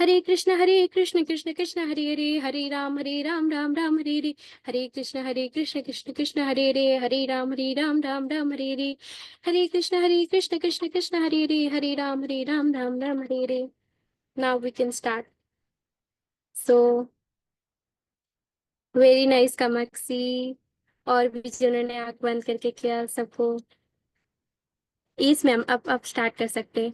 Hare Krishna Krishna Krishna Hare Hare, Hare Ram Ram Hare Krishna Krishna Krishna Hare Ram Ram Hare Krishna Krishna Hare Ram Hare. Now we can start. So very nice Kamakshi. और भी जिन्होंने आंख बंद करके किया सबको। यस मैम, अब स्टार्ट कर सकते हैं।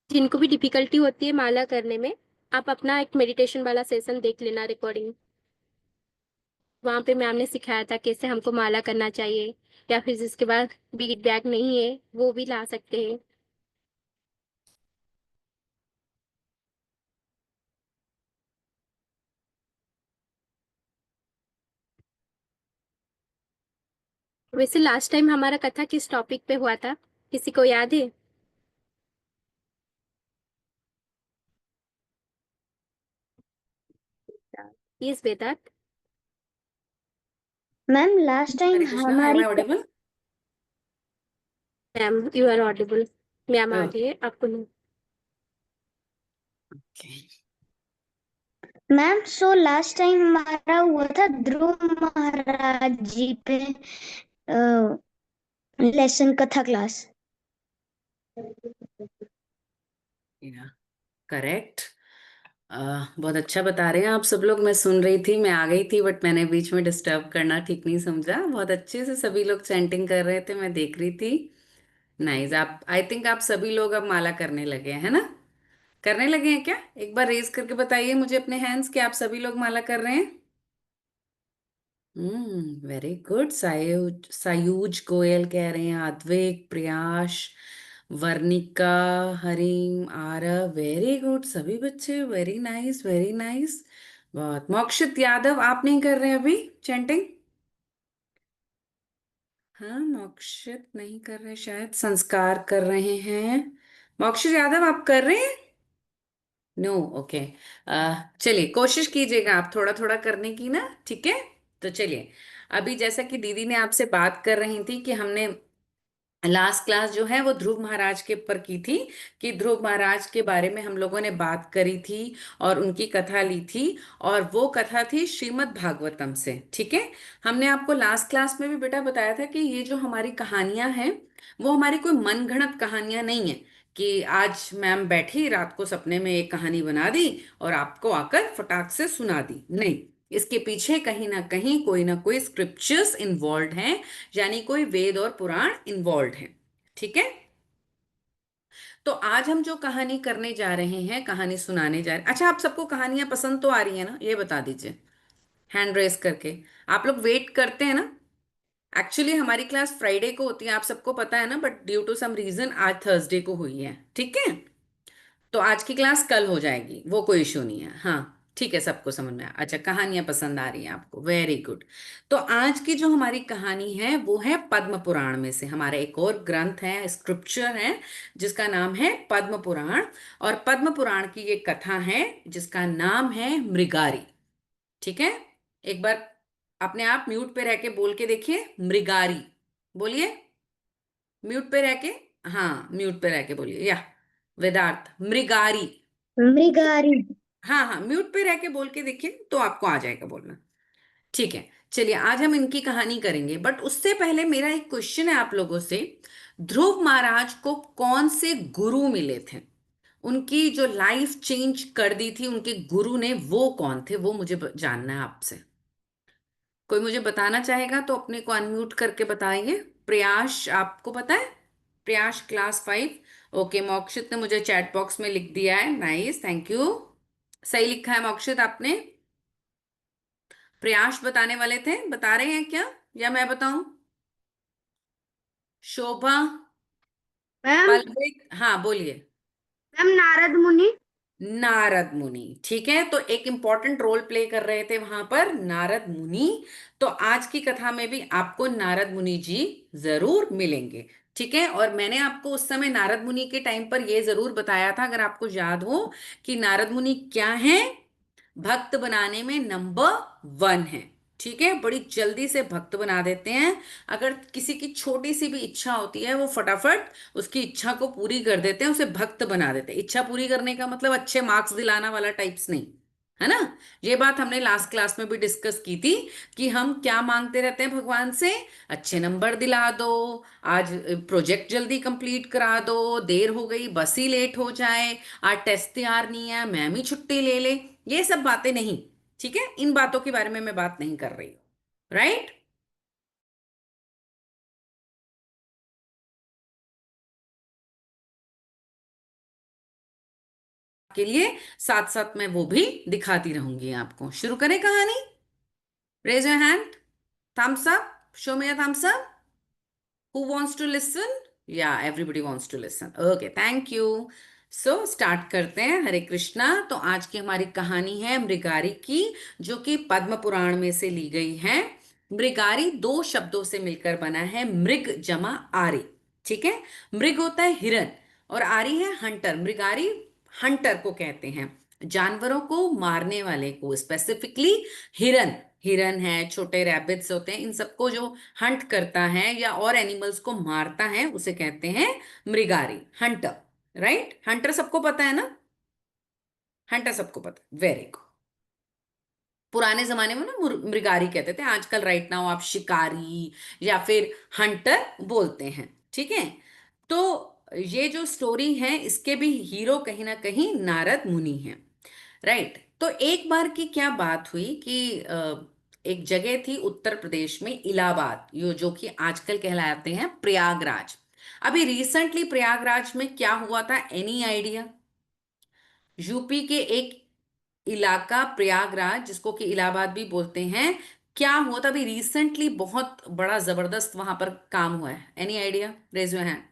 जिनको भी डिफिकल्टी होती है माला करने में, आप अपना एक मेडिटेशन वाला सेशन देख लेना, रिकॉर्डिंग। वहां पे मैम ने सिखाया था कैसे हमको माला करना चाहिए, या फिर जिसके बाद बीट बैग नहीं है वो भी ला सकते हैं। वैसे लास्ट टाइम हमारा कथा किस टॉपिक पे हुआ था, किसी को याद है? Yes Vedant. Ma'am last time Hare Krishna, am हमारी I audible? Ma'am you are audible. Ma'am आ रही है आपको नहीं। मैम सो लास्ट टाइम हमारा हुआ था ध्रुव महाराज जी पे लेसन कथा क्लास। करेक्ट। बहुत अच्छा बता रहे हैं आप सब लोग। मैं सुन रही थी, मैं आ गई थी बट मैंने बीच में डिस्टर्ब करना ठीक नहीं समझा। बहुत अच्छे से सभी लोग चैंटिंग कर रहे थे, मैं देख रही थी। नाइस। आप, आई थिंक आप सभी लोग अब माला करने लगे हैं, है ना? करने लगे हैं क्या? एक बार रेज करके बताइए मुझे अपने हैंड्स कि आप सभी लोग माला कर रहे हैं। Very good. सायूज सायूज गोयल कह रहे हैं, अद्वैक, प्रयाश, वर्णिका, हरीम, आरव, वेरी गुड सभी बच्चे, वेरी नाइस वेरी नाइस। बहुत। मोक्षित यादव, आप नहीं कर रहे हैं अभी चैंटिंग? हाँ, मोक्षित नहीं कर रहे, शायद संस्कार कर रहे हैं। मोक्षित यादव आप कर रहे हैं? No, okay. चलिए कोशिश कीजिएगा आप थोड़ा थोड़ा करने की ना, ठीक है? तो चलिए, अभी जैसा कि दीदी ने आपसे बात कर रही थी कि हमने लास्ट क्लास जो है वो ध्रुव महाराज के ऊपर की थी, कि ध्रुव महाराज के बारे में हम लोगों ने बात करी थी और उनकी कथा ली थी। और वो कथा थी श्रीमद् भागवतम से, ठीक है? हमने आपको लास्ट क्लास में भी बेटा बताया था कि ये जो हमारी कहानियां हैं वो हमारी कोई मनगढ़ंत कहानियां नहीं है, कि आज मैम बैठी रात को सपने में एक कहानी बना दी और आपको आकर फटाक से सुना दी, नहीं। इसके पीछे कहीं ना कोई स्क्रिप्चर्स इन्वॉल्व हैं, यानी कोई वेद और पुराण इन्वॉल्व हैं, ठीक है? तो आज हम जो कहानी करने जा रहे हैं, कहानी सुनाने जा रहे हैं। अच्छा, आप सबको कहानियां पसंद तो आ रही है ना, ये बता दीजिए हैंड रेस करके। आप लोग वेट करते हैं ना? एक्चुअली हमारी क्लास फ्राइडे को होती है, आप सबको पता है ना, but due to some reason आज थर्सडे को हुई है, ठीक है? तो आज की क्लास कल हो जाएगी, वो कोई इशू नहीं है। हाँ, ठीक है, सबको समझ में आया। अच्छा, कहानियां पसंद आ रही हैं आपको, वेरी गुड। तो आज की जो हमारी कहानी है वो है पद्म पुराण में से, हमारा एक और ग्रंथ है, स्क्रिप्चर है, जिसका नाम है पद्म पुराण। और पद्म पुराण की ये कथा है जिसका नाम है मृगारी, ठीक है? एक बार अपने आप म्यूट पे रह के बोल के देखिए, मृगारी बोलिए, म्यूट पे रह के। हाँ, म्यूट पे रह के बोलिए, या वेदार्थ, मृगारी। मृगारी। हाँ हाँ, म्यूट पे रह के बोल के देखिए तो आपको आ जाएगा बोलना, ठीक है? चलिए, आज हम इनकी कहानी करेंगे, बट उससे पहले मेरा एक क्वेश्चन है आप लोगों से। ध्रुव महाराज को कौन से गुरु मिले थे? उनकी जो लाइफ चेंज कर दी थी उनके गुरु ने, वो कौन थे? वो मुझे जानना है आपसे। कोई मुझे बताना चाहेगा तो अपने को अनम्यूट करके बताइए। प्रयास, आपको पता है? प्रयास क्लास 5। ओके, मोक्षित ने मुझे चैट बॉक्स में लिख दिया है, नाइस, थैंक यू। सही लिखा है मोक्षित आपने। प्रयास बताने वाले थे, बता रहे हैं क्या या मैं बताऊं? शोभा, मैम। पलविक, हाँ बोलिए। मैम नारद मुनि। नारद मुनि, ठीक है। तो एक इंपॉर्टेंट रोल प्ले कर रहे थे वहां पर नारद मुनि। तो आज की कथा में भी आपको नारद मुनि जी जरूर मिलेंगे, ठीक है? और मैंने आपको उस समय नारद मुनि के टाइम पर यह जरूर बताया था, अगर आपको याद हो, कि नारद मुनि क्या है? भक्त बनाने में नंबर 1 है, ठीक है, बड़ी जल्दी से भक्त बना देते हैं। अगर किसी की छोटी सी भी इच्छा होती है वो फटाफट उसकी इच्छा को पूरी कर देते हैं, उसे भक्त बना देते हैं। इच्छा पूरी करने का मतलब अच्छे मार्क्स दिलाना वाला टाइप्स नहीं, है ना। ये बात हमने लास्ट क्लास में भी डिस्कस की थी कि हम क्या मांगते रहते हैं भगवान से, अच्छे नंबर दिला दो, आज प्रोजेक्ट जल्दी कंप्लीट करा दो, देर हो गई बस ही लेट हो जाए, आज टेस्ट तैयार नहीं है मैम ही छुट्टी ले ले, ये सब बातें नहीं। ठीक है, इन बातों के बारे में मैं बात नहीं कर रही हूं, राइट। के लिए साथ साथ मैं वो भी दिखाती रहूंगी आपको। शुरू करें कहानी? Raise your hand, thumbs up, show me a thumbs up. Who wants to listen? Yeah, everybody wants to listen. Okay, thank you. So, start करते हैं। हरे कृष्णा। तो आज की हमारी कहानी है मृगारी की, जो कि पद्म पुराण में से ली गई है। मृगारी दो शब्दों से मिलकर बना है, मृग जमा आरी। ठीक है, मृग होता है हिरन और आरी है हंटर। मृगारी हंटर को कहते हैं, जानवरों को मारने वाले को, स्पेसिफिकली हिरन। हिरन है, छोटे रैबिट्स होते हैं, इन सबको जो हंट करता है या और एनिमल्स को मारता है उसे कहते हैं मृगारी, हंटर। राइट, हंटर सबको पता है ना, हंटर सबको पता है, वेरी गुड। पुराने जमाने में ना मृगारी कहते थे, आजकल राइट नाउ आप शिकारी या फिर हंटर बोलते हैं। ठीक है, तो ये जो स्टोरी है इसके भी हीरो कहीं ना कहीं नारद मुनि हैं। राइट, तो एक बार की क्या बात हुई कि एक जगह थी उत्तर प्रदेश में, इलाहाबाद, यो जो कि आजकल कहलाते हैं प्रयागराज। अभी रिसेंटली प्रयागराज में क्या हुआ था, एनी आइडिया? यूपी के एक इलाका प्रयागराज, जिसको कि इलाहाबाद भी बोलते हैं, क्या हुआ था अभी रिसेंटली? बहुत बड़ा जबरदस्त वहां पर काम हुआ है। Any idea? Raise your hand.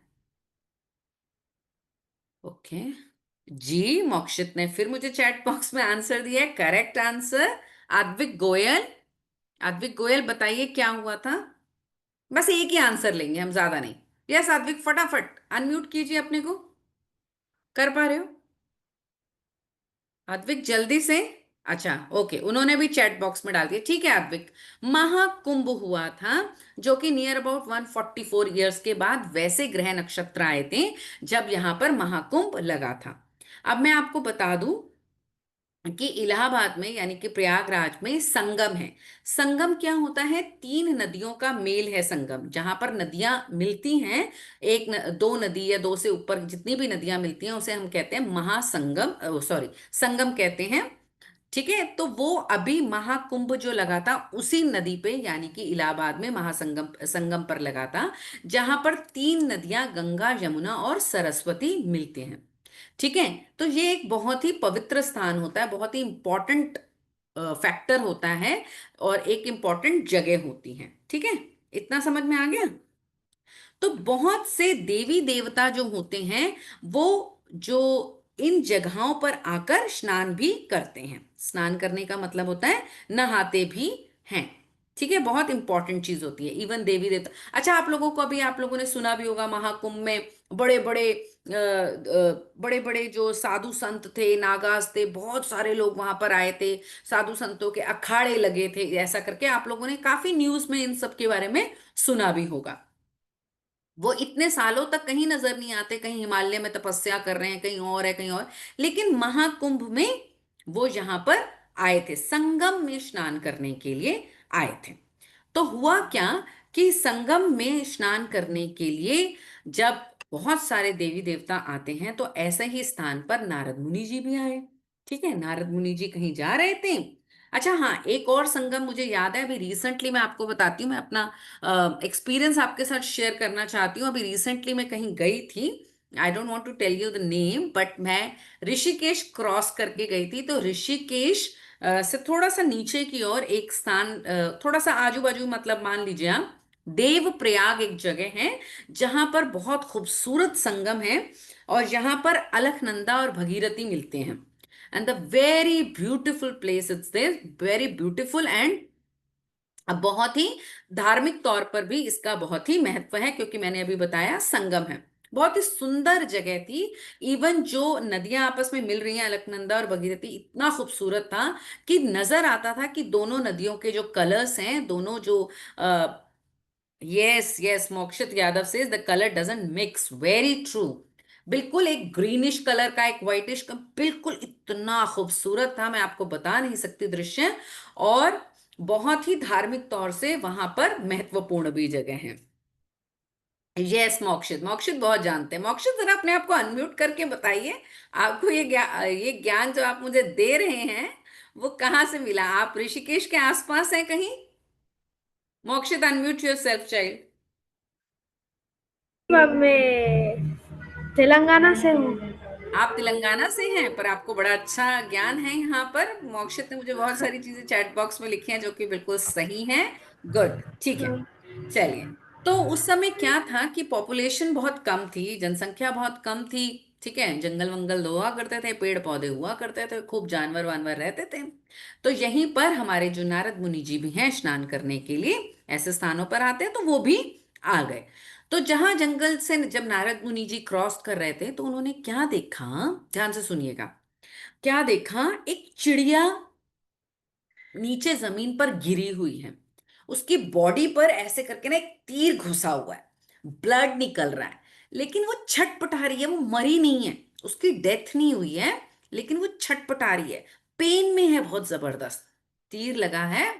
Okay, जी मोक्षित ने फिर मुझे चैट बॉक्स में आंसर दिया है, करेक्ट आंसर। आद्विक गोयल, आद्विक गोयल बताइए क्या हुआ था। बस एक ही आंसर लेंगे हम, ज्यादा नहीं। यस आद्विक, फटाफट अनम्यूट कीजिए अपने को, कर पा रहे हो आद्विक, जल्दी से। अच्छा ओके, उन्होंने भी चैट बॉक्स में डाल दिया, ठीक है आद्विक। महाकुंभ हुआ था, जो कि नियर अबाउट 144 ईयर्स के बाद वैसे ग्रह नक्षत्र आए थे जब यहां पर महाकुंभ लगा था। अब मैं आपको बता दूं कि इलाहाबाद में यानी कि प्रयागराज में संगम है। संगम क्या होता है? तीन नदियों का मेल है संगम, जहां पर नदियां मिलती हैं। दो नदी या दो से ऊपर जितनी भी नदियां मिलती हैं उसे हम कहते हैं महासंगम, सॉरी संगम कहते हैं। ठीक है, तो वो अभी महाकुंभ जो लगा था उसी नदी पे यानी कि इलाहाबाद में महासंगम संगम पर लगा था, जहां पर तीन नदियां गंगा यमुना और सरस्वती मिलते हैं। ठीक है, तो ये एक बहुत ही पवित्र स्थान होता है, बहुत ही इंपॉर्टेंट फैक्टर होता है और एक इंपॉर्टेंट जगह होती है। ठीक है, इतना समझ में आ गया? तो बहुत से देवी देवता जो होते हैं वो जो इन जगहों पर आकर स्नान भी करते हैं। स्नान करने का मतलब होता है नहाते भी हैं। ठीक है, बहुत इंपॉर्टेंट चीज होती है, इवन देवी देवता। अच्छा, आप लोगों को अभी आप लोगों ने सुना भी होगा महाकुंभ में बड़े बड़े बड़े बड़े जो साधु संत थे, नागास थे, बहुत सारे लोग वहां पर आए थे, साधु संतों के अखाड़े लगे थे, ऐसा करके आप लोगों ने काफी न्यूज में इन सब के बारे में सुना भी होगा। वो इतने सालों तक कहीं नजर नहीं आते, कहीं हिमालय में तपस्या कर रहे हैं, कहीं और है, कहीं और। लेकिन महाकुंभ में वो यहां पर आए थे, संगम में स्नान करने के लिए आए थे। तो हुआ क्या कि संगम में स्नान करने के लिए जब बहुत सारे देवी देवता आते हैं तो ऐसे ही स्थान पर नारद मुनि जी भी आए। ठीक है, नारद मुनि जी कहीं जा रहे थे। अच्छा हाँ, एक और संगम मुझे याद है, अभी रिसेंटली मैं आपको बताती हूँ, मैं अपना एक्सपीरियंस आपके साथ शेयर करना चाहती हूँ। अभी रिसेंटली मैं कहीं गई थी, I don't want to tell you the name, but मैं ऋषिकेश क्रॉस करके गई थी। तो ऋषिकेश से थोड़ा सा नीचे की ओर एक स्थान, थोड़ा सा आजू बाजू, मतलब मान लीजिए आप देव प्रयाग एक जगह है जहां पर बहुत खूबसूरत संगम है और यहाँ पर अलकनंदा और भगीरथी मिलते हैं। And the very beautiful place it's there, very beautiful. And अब बहुत ही धार्मिक तौर पर भी इसका बहुत ही महत्व है, क्योंकि मैंने अभी बताया संगम है। बहुत ही सुंदर जगह थी। इवन जो नदियां आपस में मिल रही हैं, अलकनंदा और भगीरथी, इतना खूबसूरत था कि नजर आता था कि दोनों नदियों के जो कलर्स हैं, दोनों जो यस यस, मोक्षित यादव से the colour doesn't mix, very true. बिल्कुल एक ग्रीनिश कलर का, एक व्हाइटिश का, बिल्कुल इतना खूबसूरत था, मैं आपको बता नहीं सकती दृश्य। और बहुत ही धार्मिक तौर से वहां पर महत्वपूर्ण भी जगह है। यस मोक्षित, मोक्षित बहुत जानते हैं। मोक्षित जरा अपने आप को अनम्यूट करके बताइए, आपको ये ज्ञान जो आप मुझे दे रहे हैं वो कहाँ से मिला? आप ऋषिकेश के आसपास हैं कहीं? Mokshit unmute your self child. मैं तेलंगाना से हूँ। आप तेलंगाना से हैं, पर आपको बड़ा अच्छा ज्ञान है यहाँ पर। मोक्षित ने मुझे बहुत सारी चीजें चैट बॉक्स में लिखी हैं जो कि बिल्कुल सही हैं। गुड, ठीक है। चलिए, तो उस समय क्या था कि पॉपुलेशन बहुत कम थी, जनसंख्या बहुत कम थी। ठीक है, जंगल वंगल हुआ करते थे, पेड़ पौधे हुआ करते थे, खूब जानवर वानवर रहते थे। तो यहीं पर हमारे जो नारद मुनि जी भी हैं, स्नान करने के लिए ऐसे स्थानों पर आते हैं, तो वो भी आ गए। तो जहां जंगल से जब नारद मुनि जी क्रॉस कर रहे थे, तो उन्होंने क्या देखा? ध्यान से सुनिएगा। क्या देखा? एक चिड़िया नीचे जमीन पर गिरी हुई है। उसकी बॉडी पर ऐसे करके ना एक तीर घुसा हुआ है, ब्लड निकल रहा है, लेकिन वो छटपटा रही है, वो मरी नहीं है, उसकी डेथ नहीं हुई है, लेकिन वो छटपटा रही है, पेन में है बहुत जबरदस्त। तीर लगा है,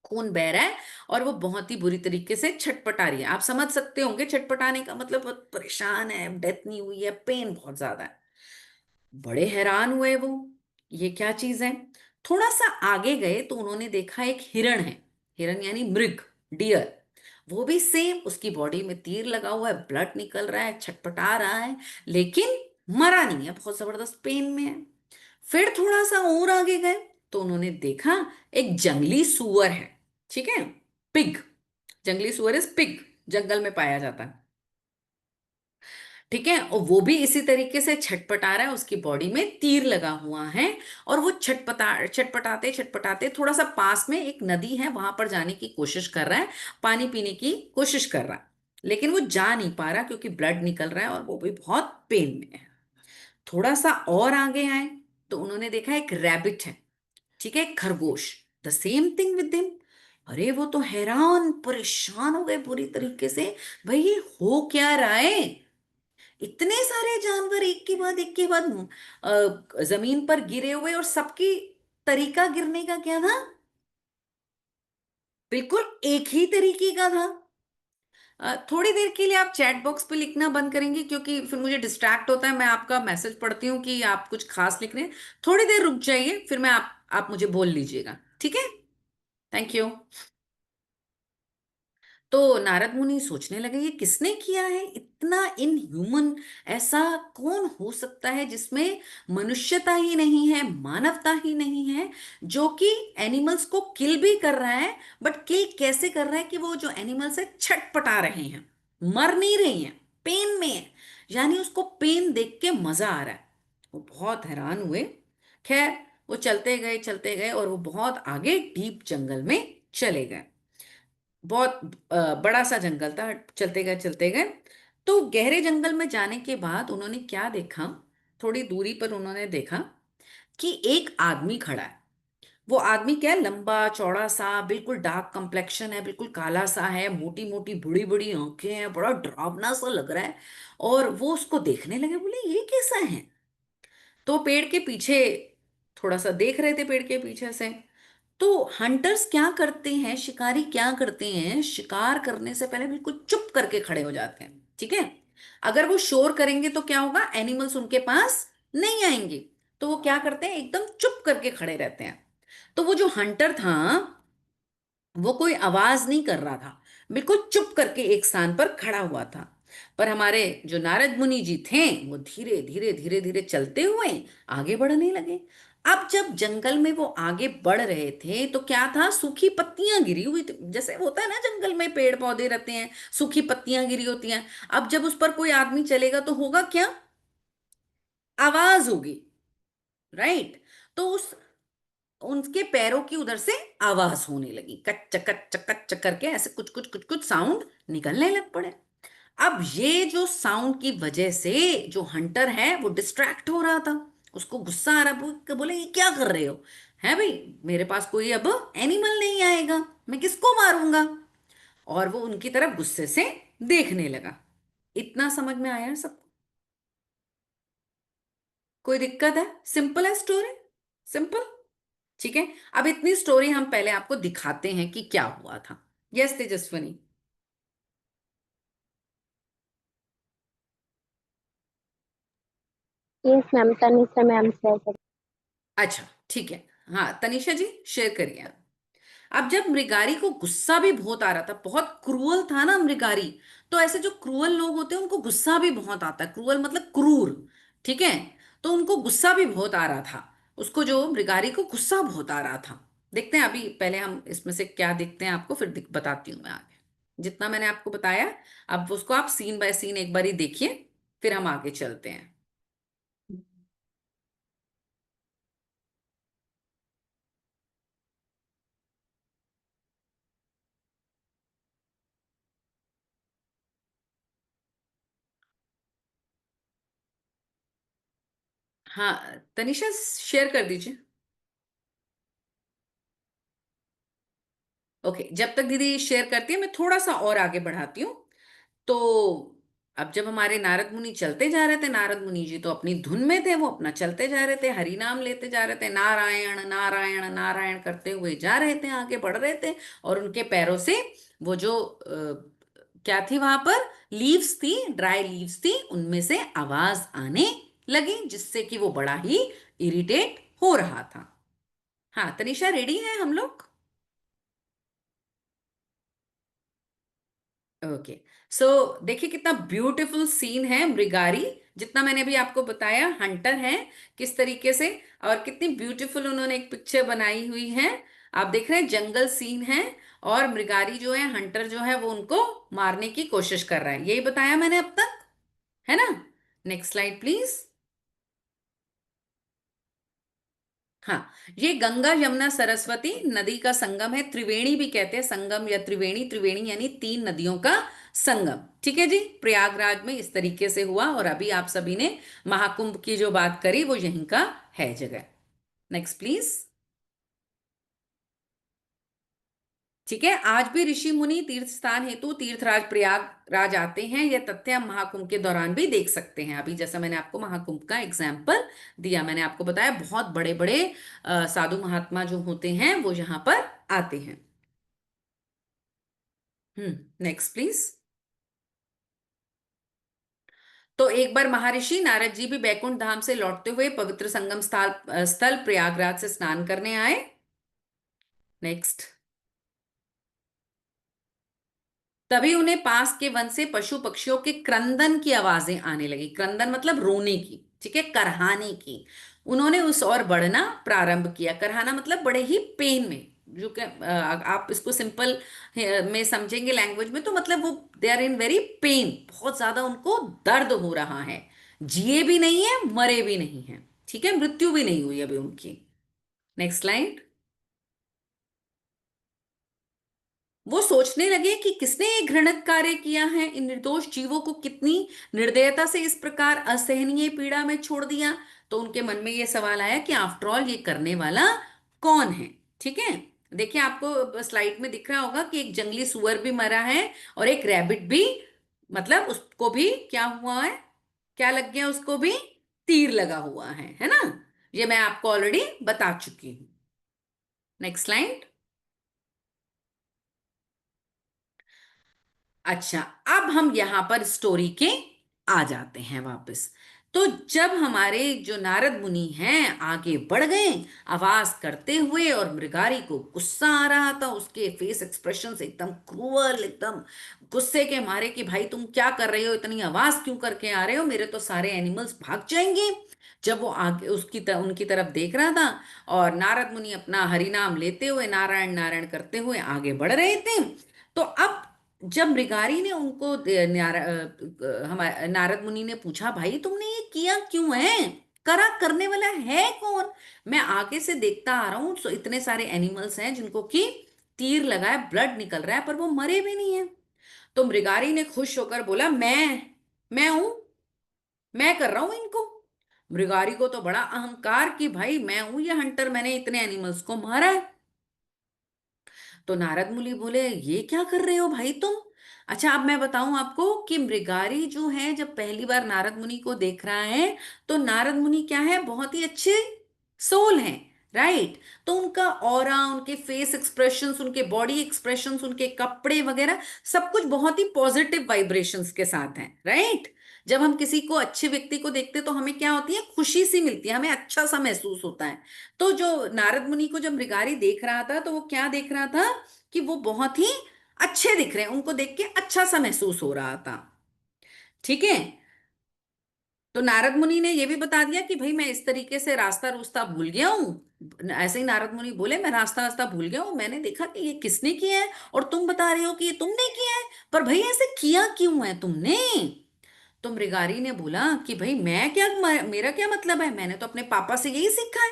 खून बह रहा है, और वो बहुत ही बुरी तरीके से छटपटा रही है। आप समझ सकते होंगे छटपटाने का मतलब, बहुत परेशान है, डेथ नहीं हुई है, पेन बहुत ज्यादा है। बड़े हैरान हुए वो, ये क्या चीज है। थोड़ा सा आगे गए तो उन्होंने देखा एक हिरण है, हिरण यानी मृग, डियर। वो भी सेम, उसकी बॉडी में तीर लगा हुआ है, ब्लड निकल रहा है, छटपटा रहा है, लेकिन मरा नहीं है, बहुत जबरदस्त पेन में है। फिर थोड़ा सा और आगे गए तो उन्होंने देखा एक जंगली सुअर है। ठीक है, पिग, जंगली सुअर इज पिग, जंगल में पाया जाता है। ठीक है, और वो भी इसी तरीके से छटपटा रहा है, उसकी बॉडी में तीर लगा हुआ है, और वो छटपटाते छटपटाते थोड़ा सा पास में एक नदी है, वहां पर जाने की कोशिश कर रहा है, पानी पीने की कोशिश कर रहा है, लेकिन वो जा नहीं पा रहा क्योंकि ब्लड निकल रहा है और वो भी बहुत पेन में है। थोड़ा सा और आगे आए तो उन्होंने देखा एक रैबिट है, ठीक है, एक खरगोश, the same thing with him. अरे वो तो हैरान परेशान हो गए पूरी तरीके से, भाई ये हो क्या रहा है? इतने सारे जानवर एक के बाद जमीन पर गिरे हुए, और सबकी तरीका गिरने का क्या था? बिल्कुल एक ही तरीके का था। थोड़ी देर के लिए आप चैट बॉक्स पे लिखना बंद करेंगे, क्योंकि फिर मुझे डिस्ट्रैक्ट होता है, मैं आपका मैसेज पढ़ती हूँ कि आप कुछ खास लिख रहे हैं। थोड़ी देर रुक जाइए, फिर मैं आप मुझे बोल लीजिएगा, ठीक है? Thank you. तो नारद मुनि सोचने लगे ये किसने किया है, इतना इनह्यूमन, ऐसा कौन हो सकता है जिसमें मनुष्यता ही नहीं है, मानवता ही नहीं है, जो कि एनिमल्स को किल भी कर रहा है, बट किल कैसे कर रहा है कि वो जो एनिमल्स है छटपटा रहे हैं, मर नहीं रहे हैं, पेन में है, यानी उसको पेन देख के मजा आ रहा है। वो बहुत हैरान हुए। खैर, वो चलते गए और वो बहुत आगे डीप जंगल में चले गए। बहुत बड़ा सा जंगल था, चलते गए तो गहरे जंगल में जाने के बाद उन्होंने क्या देखा? थोड़ी दूरी पर उन्होंने देखा कि एक आदमी खड़ा है। वो आदमी क्या है, लंबा चौड़ा सा, बिल्कुल डार्क कंप्लेक्शन है, बिल्कुल काला सा है, मोटी मोटी बड़ी बड़ी आंखें हैं, बड़ा डरावना सा लग रहा है। और वो उसको देखने लगे, बोले ये कैसा है? तो पेड़ के पीछे थोड़ा सा देख रहे थे, पेड़ के पीछे से। तो हंटर्स क्या करते हैं, शिकारी क्या करते हैं, शिकार करने से पहले बिल्कुल चुप करके खड़े हो जाते हैं। ठीक है, अगर वो शोर करेंगे तो क्या होगा, एनिमल्स उनके पास नहीं आएंगे। तो वो क्या करते हैं, एकदम चुप करके खड़े रहते हैं। तो वो जो हंटर था, वो कोई आवाज नहीं कर रहा था, बिल्कुल चुप करके एक स्थान पर खड़ा हुआ था। पर हमारे जो नारद मुनि जी थे, वो धीरे धीरे धीरे धीरे चलते हुए आगे बढ़ने लगे। अब जब जंगल में वो आगे बढ़ रहे थे तो क्या था, सूखी पत्तियां गिरी हुई थी, जैसे होता है ना जंगल में पेड़ पौधे रहते हैं, सूखी पत्तियां गिरी होती हैं। अब जब उस पर कोई आदमी चलेगा तो होगा क्या, आवाज होगी, राइट? तो उस उनके पैरों की उधर से आवाज होने लगी, कच कच कच करके ऐसे कुछ कुछ कुछ कुछ साउंड निकलने लग पड़े। अब ये जो साउंड की वजह से जो हंटर है वो डिस्ट्रैक्ट हो रहा था, उसको गुस्सा आ रहा, बोले ये क्या कर रहे हो, है भाई, मेरे पास कोई अब एनिमल नहीं आएगा, मैं किसको मारूंगा। और वो उनकी तरफ गुस्से से देखने लगा। इतना समझ में आया सबको? कोई दिक्कत है? सिंपल है स्टोरी, सिंपल। ठीक है, अब इतनी स्टोरी हम पहले आपको दिखाते हैं कि क्या हुआ था। Yes Tejaswini. Yes ma'am, Tanisha ma'am share कर। अच्छा ठीक है, हाँ तनिषा जी शेयर करिए आप। अब जब मृगारी को गुस्सा भी बहुत आ रहा था, बहुत क्रूअल था ना मृगारी, तो ऐसे जो क्रूअल लोग होते हैं उनको गुस्सा भी बहुत आता है, क्रूअल मतलब क्रूर, ठीक है। तो उनको गुस्सा भी बहुत आ रहा था, उसको जो मृगारी को गुस्सा बहुत आ रहा था। देखते हैं अभी, पहले हम इसमें से क्या देखते हैं आपको, फिर बताती हूँ मैं आगे जितना मैंने आपको बताया। अब उसको आप सीन बाय सीन एक बार ही देखिए, फिर हम आगे चलते हैं। हाँ तनिषा शेयर कर दीजिए। ओके, जब तक दीदी शेयर करती है मैं थोड़ा सा और आगे बढ़ाती हूँ। तो अब जब हमारे नारद मुनि चलते जा रहे थे, नारद मुनि जी तो अपनी धुन में थे, वो अपना चलते जा रहे थे, हरि नाम लेते जा रहे थे, नारायण नारायण नारायण करते हुए जा रहे थे, आगे बढ़ रहे थे। और उनके पैरों से वो जो क्या थी वहां पर, लीव्स थी, ड्राई लीव्स थी, उनमें से आवाज आने लगी, जिससे कि वो बड़ा ही इरिटेट हो रहा था। हाँ तनिषा, रेडी है हम लोग? ओके, सो देखिए कितना ब्यूटीफुल सीन है। मृगारी, जितना मैंने अभी आपको बताया, हंटर है किस तरीके से, और कितनी ब्यूटीफुल उन्होंने एक पिक्चर बनाई हुई है। आप देख रहे हैं जंगल सीन है, और मृगारी जो है, हंटर जो है, वो उनको मारने की कोशिश कर रहा है, यही बताया मैंने अब तक, है ना। Next slide please. हाँ, ये गंगा यमुना सरस्वती नदी का संगम है, त्रिवेणी भी कहते हैं संगम या त्रिवेणी, त्रिवेणी यानी तीन नदियों का संगम। ठीक है जी, प्रयागराज में इस तरीके से हुआ, और अभी आप सभी ने महाकुंभ की जो बात करी वो यहीं का है जगह। Next please. ठीक है, आज भी ऋषि मुनि तीर्थ स्थान हेतु तीर्थराज प्रयागराज आते हैं, यह तथ्य हम महाकुंभ के दौरान भी देख सकते हैं। अभी जैसा मैंने आपको महाकुंभ का एग्जाम्पल दिया, मैंने आपको बताया बहुत बड़े बड़े साधु महात्मा जो होते हैं वो यहाँ पर आते हैं। Next please. तो एक बार महर्षि नारद जी भी बैकुंठ धाम से लौटते हुए पवित्र संगम स्थल स्थल प्रयागराज से स्नान करने आए। नेक्स्ट। तभी उन्हें पास के वन से पशु पक्षियों के क्रंदन की आवाजें आने लगी। क्रंदन मतलब रोने की, ठीक है, करहाने की। उन्होंने उस ओर बढ़ना प्रारंभ किया। करहाना मतलब बड़े ही पेन में, जो कि आप इसको सिंपल में समझेंगे लैंग्वेज में, तो मतलब वो they are in very pain, बहुत ज्यादा उनको दर्द हो रहा है। जिए भी नहीं है, मरे भी नहीं है, ठीक है, मृत्यु भी नहीं हुई अभी उनकी। Next slide. वो सोचने लगे कि किसने ये घृणित कार्य किया है, इन निर्दोष जीवों को कितनी निर्दयता से इस प्रकार असहनीय पीड़ा में छोड़ दिया। तो उनके मन में ये सवाल आया कि आफ्टर ऑल ये करने वाला कौन है। ठीक है, देखिए आपको स्लाइड में दिख रहा होगा कि एक जंगली सुअर भी मरा है, और एक रैबिट भी, मतलब उसको भी क्या हुआ है, क्या लग गया, उसको भी तीर लगा हुआ है ना। ये मैं आपको ऑलरेडी बता चुकी हूं। Next slide. अच्छा, अब हम यहां पर स्टोरी के आ जाते हैं वापस। तो जब हमारे जो नारद मुनि हैं आगे बढ़ गए आवाज करते हुए, और मृगारी को गुस्सा आ रहा था, उसके फेस एक्सप्रेशन से एकदम क्रूअल, एकदम गुस्से के मारे कि भाई तुम क्या कर रहे हो, इतनी आवाज क्यों करके आ रहे हो, मेरे तो सारे एनिमल्स भाग जाएंगे। जब वो आगे उनकी तरफ देख रहा था, और नारद मुनि अपना हरि नाम लेते हुए नारायण नारायण करते हुए आगे बढ़ रहे थे, तो अब जब मृगारी ने उनको हमारे नारद मुनि ने पूछा, भाई तुमने ये किया क्यों है, करा करने वाला है कौन, मैं आगे से देखता आ रहा हूं, इतने सारे एनिमल्स हैं जिनको कि तीर लगा है, ब्लड निकल रहा है, पर वो मरे भी नहीं है। तो मृगारी ने खुश होकर बोला, मैं हूं, मैं कर रहा हूं इनको। मृगारी को तो बड़ा अहंकार कि भाई मैं हूं ये हंटर, मैंने इतने एनिमल्स को मारा है। तो नारद मुनि बोले, ये क्या कर रहे हो भाई तुम? अच्छा, अब मैं बताऊं आपको कि मृगारी जो है, जब पहली बार नारद मुनि को देख रहा है, तो नारद मुनि क्या है, बहुत ही अच्छे सोल हैं, राइट। तो उनका ऑरा, उनके फेस एक्सप्रेशंस, उनके बॉडी एक्सप्रेशंस, उनके कपड़े वगैरह सब कुछ बहुत ही पॉजिटिव वाइब्रेशंस के साथ हैं, राइट। जब हम किसी को, अच्छे व्यक्ति को देखते तो हमें क्या होती है, खुशी सी मिलती है, हमें अच्छा सा महसूस होता है। तो जो नारद मुनि को जब मृगारी देख रहा था, तो वो क्या देख रहा था कि वो बहुत ही अच्छे दिख रहे हैं, उनको देख के अच्छा सा महसूस हो रहा था। ठीक है। तो नारद मुनि ने ये भी बता दिया कि भाई मैं इस तरीके से रास्ता रूस्ता भूल गया हूं। ऐसे ही नारद मुनि बोले, मैं रास्ता रास्ता भूल गया हूं, मैंने देखा कि ये किसने किया है और तुम बता रहे हो कि ये तुमने किया है, पर भाई ऐसे किया क्यों है तुमने? तो मृगारी ने बोला कि भाई मैं क्या, मेरा क्या मतलब है, मैंने तो अपने पापा से यही सीखा है।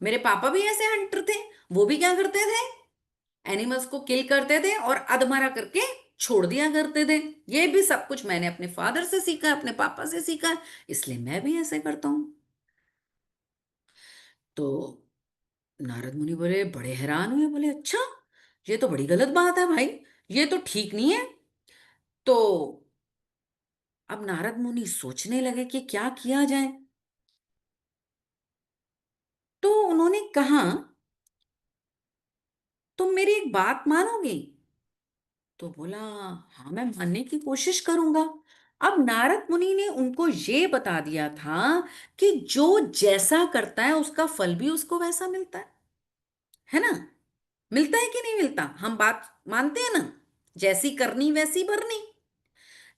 मेरे पापा भी ऐसे हंटर थे, वो भी क्या करते थे, एनिमल्स को किल करते थे और अधमरा करके छोड़ दिया करते थे। ये भी सब कुछ मैंने अपने फादर से सीखा, अपने पापा से सीखा, इसलिए मैं भी ऐसे करता हूं। तो नारद मुनि बोले, बड़े हैरान हुए, बोले अच्छा, ये तो बड़ी गलत बात है भाई, ये तो ठीक नहीं है। तो अब नारद मुनि सोचने लगे कि क्या किया जाए। तो उन्होंने कहा, तुम मेरी एक बात मानोगे? तो बोला, हाँ मैं मानने की कोशिश करूंगा। अब नारद मुनि ने उनको ये बता दिया था कि जो जैसा करता है उसका फल भी उसको वैसा मिलता है ना? मिलता है कि नहीं मिलता? हम बात मानते हैं ना, जैसी करनी वैसी भरनी।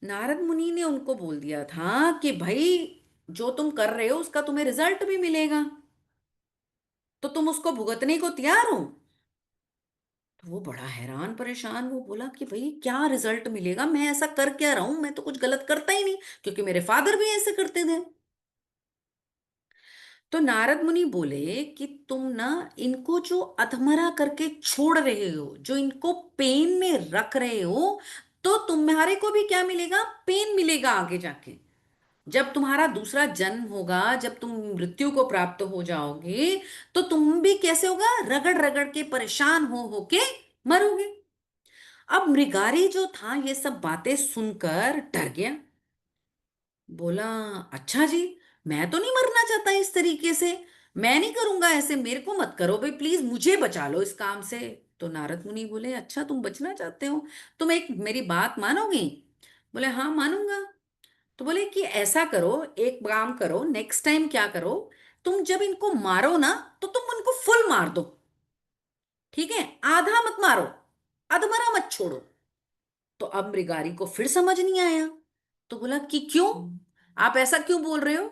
नारद मुनि ने उनको बोल दिया था कि भाई जो तुम कर रहे हो उसका तुम्हें रिजल्ट भी मिलेगा, तो तुम उसको भुगतने को तैयार हो? तो वो बड़ा हैरान परेशान, वो बोला कि भाई क्या रिजल्ट मिलेगा, मैं ऐसा कर क्या रहा हूं, मैं तो कुछ गलत करता ही नहीं, क्योंकि मेरे फादर भी ऐसे करते थे। तो नारद मुनि बोले कि तुम ना इनको जो अधमरा करके छोड़ रहे हो, जो इनको पेन में रख रहे हो, तो तुम्हारे को भी क्या मिलेगा, पेन मिलेगा आगे जाके। जब तुम्हारा दूसरा जन्म होगा, जब तुम मृत्यु को प्राप्त हो जाओगे, तो तुम भी कैसे होगा, रगड़ रगड़ के परेशान हो के मरोगे। अब मृगारी जो था ये सब बातें सुनकर डर गया। बोला, अच्छा जी, मैं तो नहीं मरना चाहता इस तरीके से, मैं नहीं करूंगा ऐसे, मेरे को मत करो भाई, प्लीज मुझे बचा लो इस काम से। तो नारद मुनि बोले, अच्छा तुम बचना चाहते हो, तुम एक मेरी बात मानोगे? बोले, हाँ मानूंगा। तो बोले कि ऐसा करो, एक काम करो, नेक्स्ट टाइम क्या करो, तुम जब इनको मारो ना, तो तुम उनको फुल मार दो, ठीक है, आधा मत मारो, अधमरा मत छोड़ो। तो अब मृगारी को फिर समझ नहीं आया, तो बोला कि क्यों, आप ऐसा क्यों बोल रहे हो?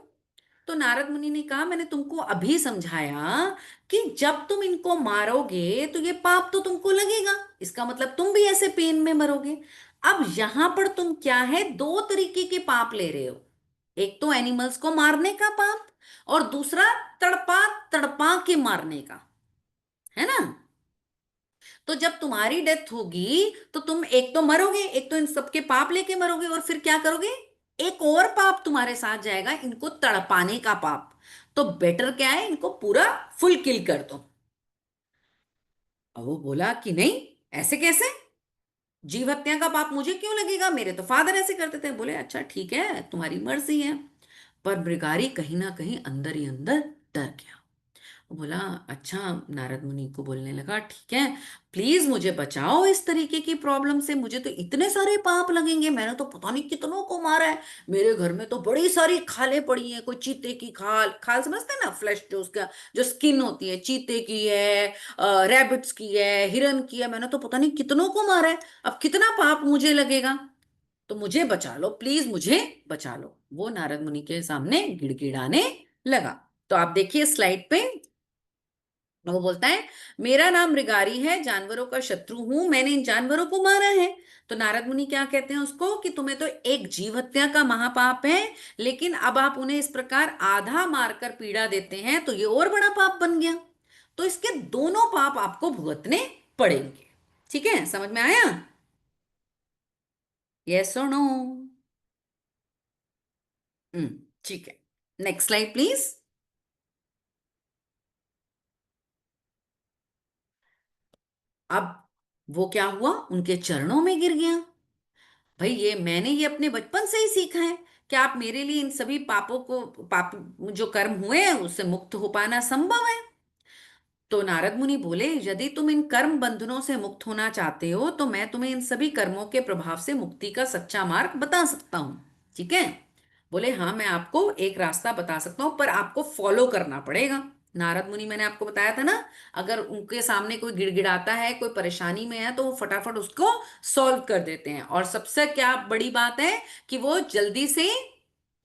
तो नारद मुनि ने कहा, मैंने तुमको अभी समझाया कि जब तुम इनको मारोगे तो ये पाप तो तुमको लगेगा, इसका मतलब तुम भी ऐसे पेन में मरोगे। अब यहां पर तुम क्या है, दो तरीके के पाप ले रहे हो, एक तो एनिमल्स को मारने का पाप, और दूसरा तड़पा तड़पा के मारने का, है ना? तो जब तुम्हारी डेथ होगी तो तुम एक तो मरोगे, एक तो इन सबके पाप लेके मरोगे, और फिर क्या करोगे, एक और पाप तुम्हारे साथ जाएगा, इनको तड़पाने का पाप। तो बेटर क्या है, इनको पूरा फुल किल कर दो। अब वो बोला कि नहीं, ऐसे कैसे, जीव हत्या का पाप मुझे क्यों लगेगा, मेरे तो फादर ऐसे करते थे। बोले, अच्छा ठीक है, तुम्हारी मर्जी है। पर मृगारी कहीं ना कहीं अंदर ही अंदर डर गया। वो बोला, अच्छा, नारद मुनि को बोलने लगा, ठीक है, प्लीज मुझे बचाओ इस तरीके की प्रॉब्लम से, मुझे तो इतने सारे पाप लगेंगे, मैंने तो पता नहीं कितनों को मारा है, मेरे घर में तो बड़ी सारी खालें पड़ी हैं, कोई चीते की खाल, खाल समझते हैं ना, फ्लैश जो उसका जो स्किन होती है, चीते की है, रैबिट्स की है, हिरन की है, मैंने तो पता नहीं कितनों को मारा है, अब कितना पाप मुझे लगेगा, तो मुझे बचा लो प्लीज, मुझे बचा लो। वो नारद मुनि के सामने गिड़गिड़ाने लगा। तो आप देखिए स्लाइड पे, वो बोलता है, मेरा नाम मृगारी है, जानवरों का शत्रु हूं, मैंने इन जानवरों को मारा है। तो नारद मुनि क्या कहते हैं उसको, कि तुम्हें तो एक जीव हत्या का महापाप है, लेकिन अब आप उन्हें इस प्रकार आधा मारकर पीड़ा देते हैं, तो ये और बड़ा पाप बन गया, तो इसके दोनों पाप आपको भुगतने पड़ेंगे। ठीक है, समझ में आया? यस और नो? ठीक है, नेक्स्ट स्लाइड प्लीज। अब वो क्या हुआ, उनके चरणों में गिर गया। भाई ये अपने बचपन से ही सीखा है कि आप मेरे लिए इन सभी पापों को, पाप जो कर्म हुए हैं उससे मुक्त हो पाना संभव है। तो नारद मुनि बोले, यदि तुम इन कर्म बंधनों से मुक्त होना चाहते हो तो मैं तुम्हें इन सभी कर्मों के प्रभाव से मुक्ति का सच्चा मार्ग बता सकता हूं। ठीक है? बोले हाँ, मैं आपको एक रास्ता बता सकता हूं, पर आपको फॉलो करना पड़ेगा। नारद मुनि, मैंने आपको बताया था ना, अगर उनके सामने कोई गिड़गिड़ाता है, कोई परेशानी में है, तो वो फटाफट उसको सॉल्व कर देते हैं। और सबसे क्या बड़ी बात है कि वो जल्दी से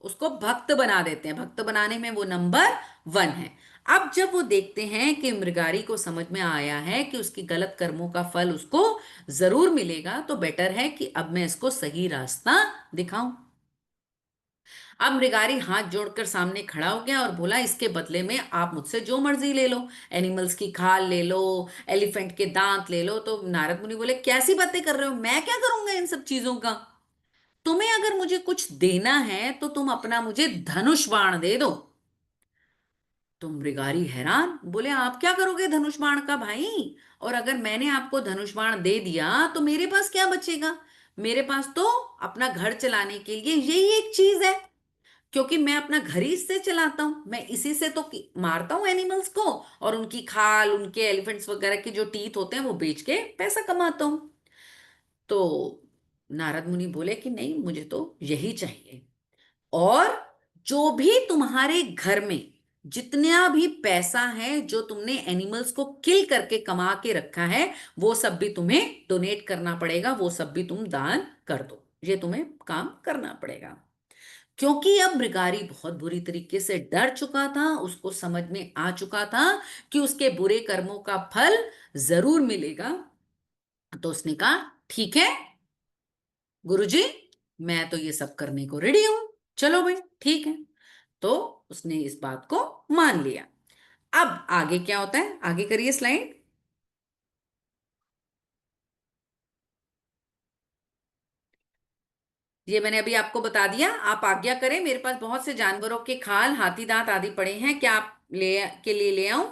उसको भक्त बना देते हैं। भक्त बनाने में वो नंबर 1 है। अब जब वो देखते हैं कि मृगारी को समझ में आया है कि उसकी गलत कर्मों का फल उसको जरूर मिलेगा, तो बेटर है कि अब मैं इसको सही रास्ता दिखाऊं। अब मृगारी हाथ जोड़कर सामने खड़ा हो गया और बोला, इसके बदले में आप मुझसे जो मर्जी ले लो, एनिमल्स की खाल ले लो, एलिफेंट के दांत ले लो। तो नारद मुनि बोले, कैसी बातें कर रहे हो, मैं क्या करूंगा इन सब चीजों का? तुम्हें अगर मुझे कुछ देना है तो तुम अपना मुझे धनुष बाण दे दो। तो मृगारी हैरान, बोले, आप क्या करोगे धनुष बाण का भाई? और अगर मैंने आपको धनुष बाण दे दिया तो मेरे पास क्या बचेगा? मेरे पास तो अपना घर चलाने के लिए यही एक चीज है, क्योंकि मैं अपना घर ही इससे चलाता हूं। मैं इसी से तो मारता हूं एनिमल्स को, और उनकी खाल, उनके एलिफेंट्स वगैरह के जो टीथ होते हैं वो बेच के पैसा कमाता हूं। तो नारद मुनि बोले कि नहीं, मुझे तो यही चाहिए। और जो भी तुम्हारे घर में जितना भी पैसा है जो तुमने एनिमल्स को किल करके कमा के रखा है, वो सब भी तुम्हें डोनेट करना पड़ेगा, वो सब भी तुम दान कर दो। ये तुम्हें काम करना पड़ेगा। क्योंकि अब मृगारी बहुत बुरी तरीके से डर चुका था, उसको समझ में आ चुका था कि उसके बुरे कर्मों का फल जरूर मिलेगा। तो उसने कहा, ठीक है गुरुजी, मैं तो ये सब करने को रेडी हूं, चलो भाई ठीक है। तो उसने इस बात को मान लिया। अब आगे क्या होता है, आगे करिए स्लाइड। ये मैंने अभी आपको बता दिया, आप आज्ञा करें, मेरे पास बहुत से जानवरों के खाल, हाथी दांत आदि पड़े हैं, क्या आप ले आऊं?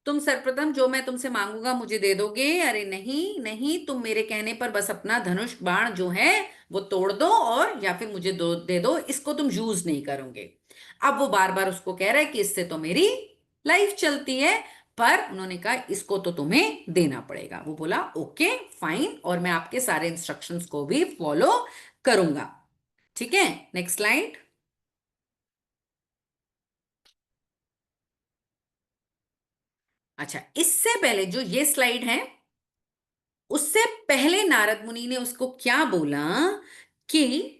तुम सर्वप्रथम जो मैं तुमसे मांगूंगा मुझे दे दोगे? अरे नहीं नहीं, तुम मेरे कहने पर बस अपना धनुष बाण जो है वो तोड़ दो, और या फिर मुझे दे दो, इसको तुम यूज नहीं करोगे। अब वो बार बार उसको कह रहा है कि इससे तो मेरी लाइफ चलती है, पर उन्होंने कहा इसको तो तुम्हें देना पड़ेगा। वो बोला ओके फाइन, और मैं आपके सारे इंस्ट्रक्शंस को भी फॉलो करूंगा। ठीक है, नेक्स्ट स्लाइड। अच्छा, इससे पहले जो ये स्लाइड है, उससे पहले नारद मुनि ने उसको क्या बोला कि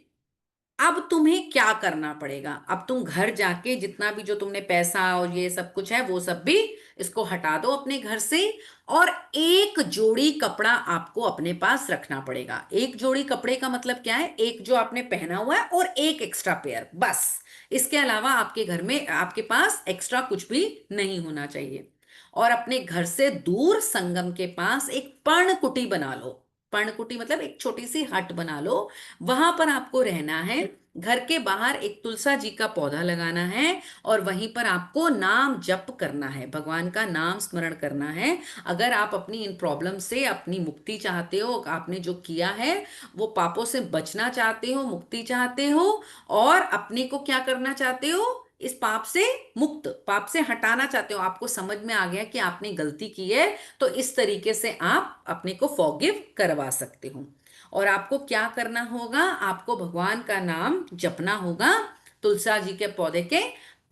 अब तुम्हें क्या करना पड़ेगा। अब तुम घर जाके जितना भी जो तुमने पैसा और ये सब कुछ है वो सब भी इसको हटा दो अपने घर से, और एक जोड़ी कपड़ा आपको अपने पास रखना पड़ेगा। एक जोड़ी कपड़े का मतलब क्या है, एक जो आपने पहना हुआ है और एक एक्स्ट्रा पेयर, बस। इसके अलावा आपके घर में, आपके पास एक्स्ट्रा कुछ भी नहीं होना चाहिए। और अपने घर से दूर संगम के पास एक पर्णकुटी बना लो। पर्णकुटी मतलब एक छोटी सी हट बना लो, वहां पर आपको रहना है। घर के बाहर एक तुलसा जी का पौधा लगाना है, और वहीं पर आपको नाम जप करना है, भगवान का नाम स्मरण करना है। अगर आप अपनी इन प्रॉब्लम से अपनी मुक्ति चाहते हो, आपने जो किया है वो पापों से बचना चाहते हो, मुक्ति चाहते हो, और अपने को क्या करना चाहते हो, इस पाप से मुक्त, पाप से हटाना चाहते हो, आपको समझ में आ गया कि आपने गलती की है, तो इस तरीके से आप अपने को फॉरगिव करवा सकते हो। और आपको क्या करना होगा, आपको भगवान का नाम जपना होगा तुलसा जी के पौधे के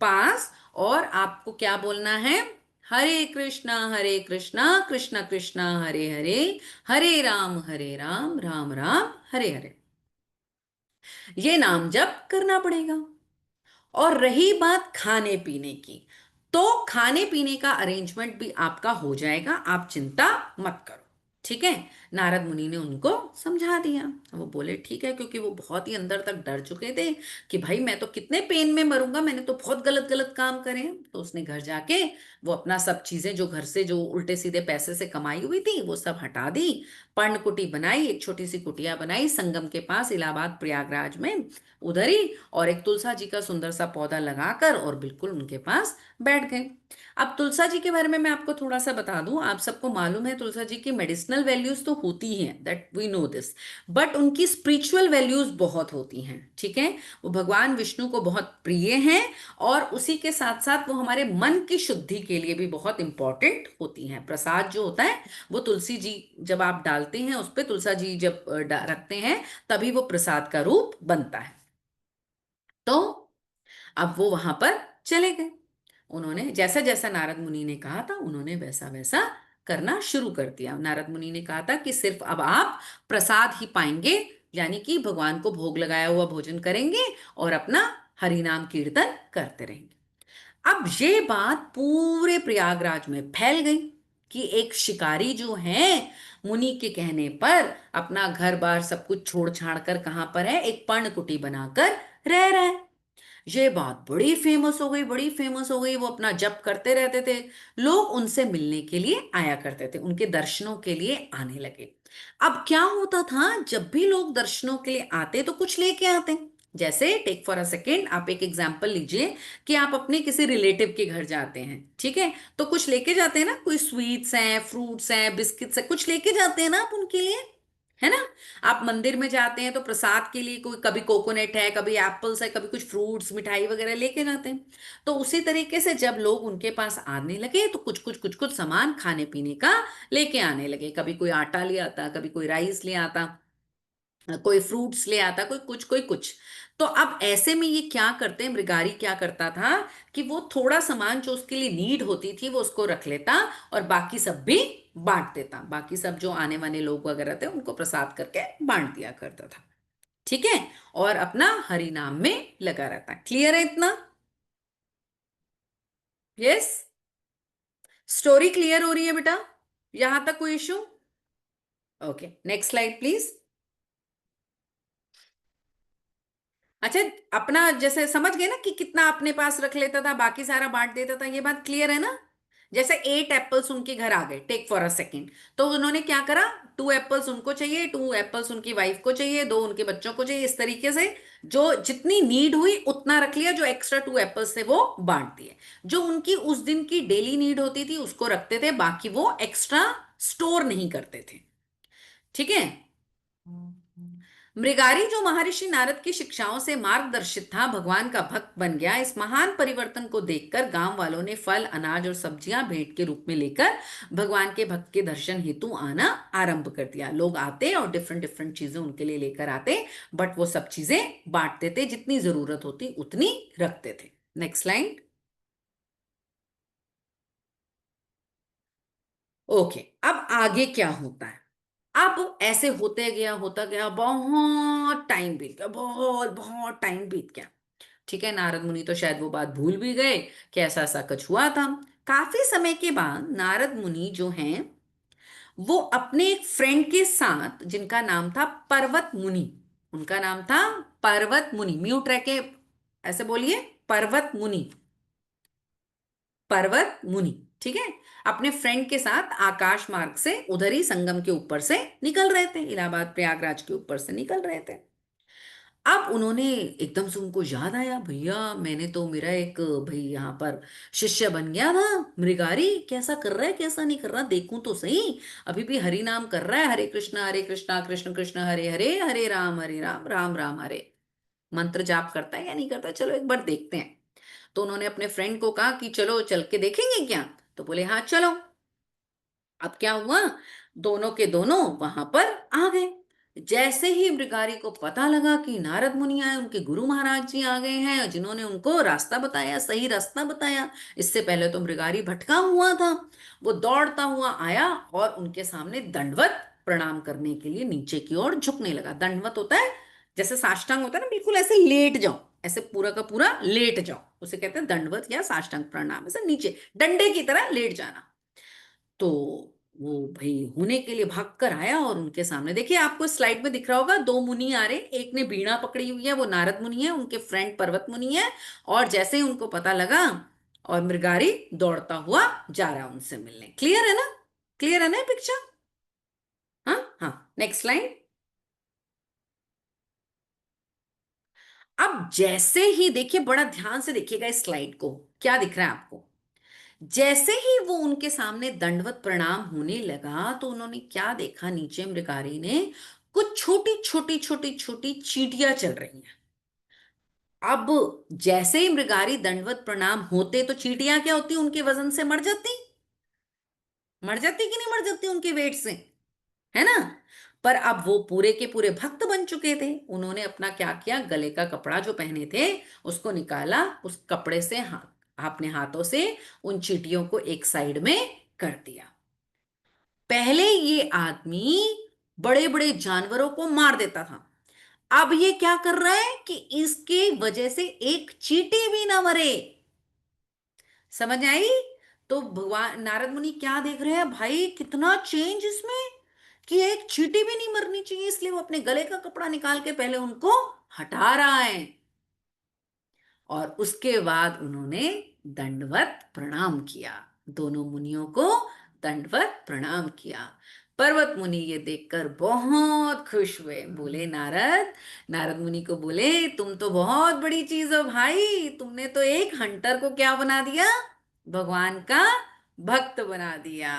पास। और आपको क्या बोलना है, हरे कृष्णा कृष्ण कृष्ण हरे हरे, हरे राम राम राम हरे हरे। ये नाम जप करना पड़ेगा। और रही बात खाने पीने की, तो खाने पीने का अरेंजमेंट भी आपका हो जाएगा, आप चिंता मत करो। ठीक है, नारद मुनि ने उनको समझा दिया। वो बोले ठीक है, क्योंकि वो बहुत ही अंदर तक डर चुके थे कि भाई मैं तो कितने पेन में मरूंगा, मैंने तो बहुत गलत गलत काम करे हैं। तो उसने घर जाके वो अपना सब चीजें जो घर से जो उल्टे सीधे पैसे से कमाई हुई थी वो सब हटा दी, पर्णकुटी बनाई, एक छोटी सी कुटिया बनाई संगम के पास इलाहाबाद प्रयागराज में, उधर ही, और एक तुलसा जी का सुंदर सा पौधा लगाकर और बिल्कुल उनके पास बैठ गए। अब तुलसा जी के बारे में मैं आपको थोड़ा सा बता दूं, आप सबको मालूम है तुलसा जी की मेडिसिनल वैल्यूज तो होती ही हैं, that we know this, but उनकी स्पिरिचुअल वैल्यूज बहुत होती हैं। ठीक है, वो भगवान विष्णु को बहुत प्रिय हैं, और उसी के साथ साथ वो हमारे मन की शुद्धि के लिए भी बहुत इंपॉर्टेंट होती हैं। प्रसाद जो होता है वो तुलसी जी जब आप डालते हैं उस पर, तुलसा जी जब रखते हैं तभी वो प्रसाद का रूप बनता है। तो अब वो वहां पर चले गए, उन्होंने जैसा जैसा नारद मुनि ने कहा था उन्होंने वैसा वैसा करना शुरू कर दिया। नारद मुनि ने कहा था कि सिर्फ अब आप प्रसाद ही पाएंगे, यानी कि भगवान को भोग लगाया हुआ भोजन करेंगे और अपना हरि नाम कीर्तन करते रहेंगे। अब ये बात पूरे प्रयागराज में फैल गई कि एक शिकारी जो है मुनि के कहने पर अपना घर बार सब कुछ छोड़ छाड़ कर कहां पर है, एक पर्णकुटी बनाकर रह रहा है। ये बात बड़ी फेमस हो गई, बड़ी फेमस हो गई। वो अपना जप करते रहते थे, लोग उनसे मिलने के लिए आया करते थे, उनके दर्शनों के लिए आने लगे। अब क्या होता था, जब भी लोग दर्शनों के लिए आते तो कुछ लेके आते। जैसे टेक फॉर अ सेकेंड, आप एक एग्जांपल लीजिए कि आप अपने किसी रिलेटिव के घर जाते हैं, ठीक है, तो कुछ लेके जाते हैं ना, कोई स्वीट्स हैं, फ्रूट्स हैं, बिस्किट्स हैं, कुछ लेके जाते हैं ना आप उनके लिए, है ना। आप मंदिर में जाते हैं तो प्रसाद के लिए कोई कभी कोकोनट है, कभी एप्पल्स है, कभी कुछ फ्रूट्स मिठाई वगैरह लेके जाते हैं। तो उसी तरीके से जब लोग उनके पास आने लगे तो कुछ कुछ सामान खाने पीने का लेके आने लगे। कभी कोई आटा ले आता, कभी कोई राइस ले आता, कोई फ्रूट्स ले आता, कोई कुछ कोई कुछ। तो अब ऐसे में ये क्या करते, मृगारी क्या करता था कि वो थोड़ा सामान जो उसके लिए नीड होती थी वो उसको रख लेता और बाकी सब भी बांट देता, बाकी सब जो आने वाले लोग वगैरह थे उनको प्रसाद करके बांट दिया करता था। ठीक है, और अपना हरि नाम में लगा रहता। क्लियर है इतना? यस, स्टोरी क्लियर हो रही है बेटा? यहां तक कोई issue? Okay, next slide please. अच्छा, अपना जैसे समझ गए ना कि कितना अपने पास रख लेता था, बाकी सारा बांट देता था, ये बात क्लियर है ना? जैसे 8 एप्पल्स उनके घर आ गए, टेक फॉर अ सेकेंड, तो उन्होंने क्या करा, 2 एप्पल्स उनको चाहिए, 2 एप्पल्स उनकी वाइफ को चाहिए, 2 उनके बच्चों को चाहिए, इस तरीके से जो जितनी नीड हुई उतना रख लिया, जो एक्स्ट्रा 2 एप्पल्स थे वो बांट दिए। जो उनकी उस दिन की डेली नीड होती थी उसको रखते थे, बाकी वो एक्स्ट्रा स्टोर नहीं करते थे। ठीक है, मृगारी जो महर्षि नारद की शिक्षाओं से मार्गदर्शित था, भगवान का भक्त बन गया। इस महान परिवर्तन को देखकर गांव वालों ने फल, अनाज और सब्जियां भेंट के रूप में लेकर भगवान के भक्त के दर्शन हेतु आना आरंभ कर दिया। लोग आते और डिफरेंट डिफरेंट चीजें उनके लिए लेकर आते, बट वो सब चीजें बांटते थे, जितनी जरूरत होती उतनी रखते थे। Next slide. ओके, अब आगे क्या होता है? अब ऐसे होते गया, होता गया, बहुत टाइम बीत गया, बहुत बहुत टाइम बीत गया। ठीक है, नारद मुनि तो शायद वो बात भूल भी गए कि ऐसा ऐसा कुछ हुआ था। काफी समय के बाद नारद मुनि जो हैं वो अपने एक फ्रेंड के साथ, जिनका नाम था पर्वत मुनि, उनका नाम था पर्वत मुनि, म्यूट रह के ऐसे बोलिए, पर्वत मुनि, पर्वत मुनि। ठीक है, अपने फ्रेंड के साथ आकाश मार्ग से उधर ही संगम के ऊपर से निकल रहे थे, इलाहाबाद प्रयागराज के ऊपर से निकल रहे थे। अब उन्होंने एकदम से उनको याद आया, भैया मैंने तो, मेरा एक भाई यहाँ पर शिष्य बन गया था मृगारी, कैसा कर रहा है कैसा नहीं कर रहा, देखूं तो सही, अभी भी हरि नाम कर रहा है, हरे कृष्णा कृष्ण कृष्ण हरे हरे, हरे राम राम राम हरे, मंत्र जाप करता है या नहीं करता, चलो एक बार देखते हैं। तो उन्होंने अपने फ्रेंड को कहा कि चलो चल के देखेंगे क्या, तो बोले हाँ चलो। अब क्या हुआ, दोनों के दोनों वहां पर आ गए। जैसे ही मृगारी को पता लगा कि नारद मुनि आए, उनके गुरु महाराज जी आ गए हैं जिन्होंने उनको रास्ता बताया, सही रास्ता बताया, इससे पहले तो मृगारी भटका हुआ था, वो दौड़ता हुआ आया और उनके सामने दंडवत प्रणाम करने के लिए नीचे की ओर झुकने लगा। दंडवत होता है जैसे साष्टांग होता है ना, बिल्कुल ऐसे लेट जाओ, ऐसे पूरा का पूरा लेट जाओ, उसे कहते हैं दंडवत या साष्टांग प्रणाम, ऐसे नीचे डंडे की तरह लेट जाना। तो वो भाई होने के लिए भाग कर आया और उनके सामने, देखिए आपको स्लाइड में दिख रहा होगा, दो मुनि आ रहे, एक ने बीणा पकड़ी हुई है, वो नारद मुनि है, उनके फ्रेंड पर्वत मुनि है। और जैसे ही उनको पता लगा, और मृगारी दौड़ता हुआ जा रहा है उनसे मिलने। क्लियर है ना? क्लियर है ना पिक्चर? हाँ हाँ, नेक्स्ट लाइन। अब जैसे ही देखिए, बड़ा ध्यान से देखिएगा इस स्लाइड को, क्या दिख रहा है आपको? जैसे ही वो उनके सामने दंडवत प्रणाम होने लगा, तो उन्होंने क्या देखा, नीचे मृगारी ने कुछ छोटी छोटी छोटी छोटी चींटियां चल रही हैं। अब जैसे ही मृगारी दंडवत प्रणाम होते, तो चींटियां क्या होती, उनके वजन से मर जाती, मर जाती कि नहीं मर जाती उनके वेट से, है ना? पर अब वो पूरे के पूरे भक्त बन चुके थे। उन्होंने अपना क्या किया, गले का कपड़ा जो पहने थे उसको निकाला, उस कपड़े से अपने हाथों से उन चींटियों को एक साइड में कर दिया। पहले ये आदमी बड़े बड़े जानवरों को मार देता था, अब ये क्या कर रहा है कि इसके वजह से एक चींटी भी ना मरे। समझ आई? तो भगवान नारद मुनि क्या देख रहे हैं, भाई कितना चेंज इसमें, कि एक चींटी भी नहीं मरनी चाहिए, इसलिए वो अपने गले का कपड़ा निकाल के पहले उनको हटा रहा है। और उसके बाद उन्होंने दंडवत प्रणाम किया, दोनों मुनियों को दंडवत प्रणाम किया। पर्वत मुनि ये देखकर बहुत खुश हुए, बोले नारद, नारद मुनि को बोले, तुम तो बहुत बड़ी चीज हो भाई, तुमने तो एक हंटर को क्या बना दिया, भगवान का भक्त बना दिया।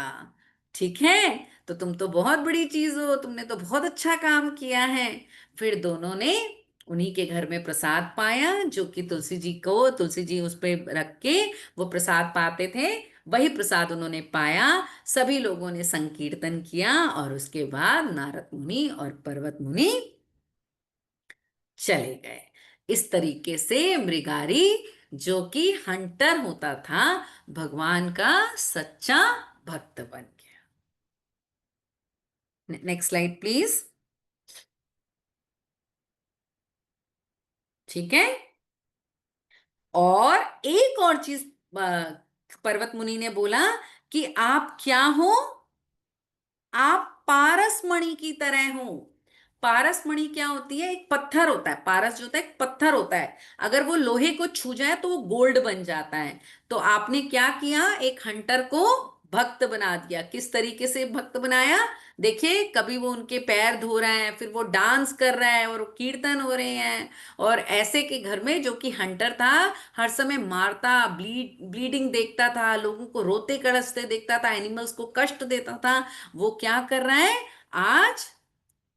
ठीक है, तो तुम तो बहुत बड़ी चीज हो, तुमने तो बहुत अच्छा काम किया है। फिर दोनों ने उन्हीं के घर में प्रसाद पाया, जो कि तुलसी जी उस पे रख के वो प्रसाद पाते थे, वही प्रसाद उन्होंने पाया। सभी लोगों ने संकीर्तन किया, और उसके बाद नारद मुनि और पर्वत मुनि चले गए। इस तरीके से मृगारी, जो कि हंटर होता था, भगवान का सच्चा भक्त बन गया। Next slide please. ठीक है, और एक और चीज पर्वत मुनि ने बोला कि आप क्या हो, आप पारस मणि की तरह हो। पारस मणि क्या होती है, एक पत्थर होता है, पारस जो होता है एक पत्थर होता है, अगर वो लोहे को छू जाए तो वो गोल्ड बन जाता है। तो आपने क्या किया, एक हंटर को भक्त बना दिया। किस तरीके से भक्त बनाया, देखिए, कभी वो उनके पैर धो रहा है, फिर वो डांस कर रहा है, और वो कीर्तन हो रहे हैं। और ऐसे के घर में, जो कि हंटर था, हर समय मारता, ब्लीडिंग देखता था, लोगों को रोते कड़सते देखता था, एनिमल्स को कष्ट देता था, वो क्या कर रहा है, आज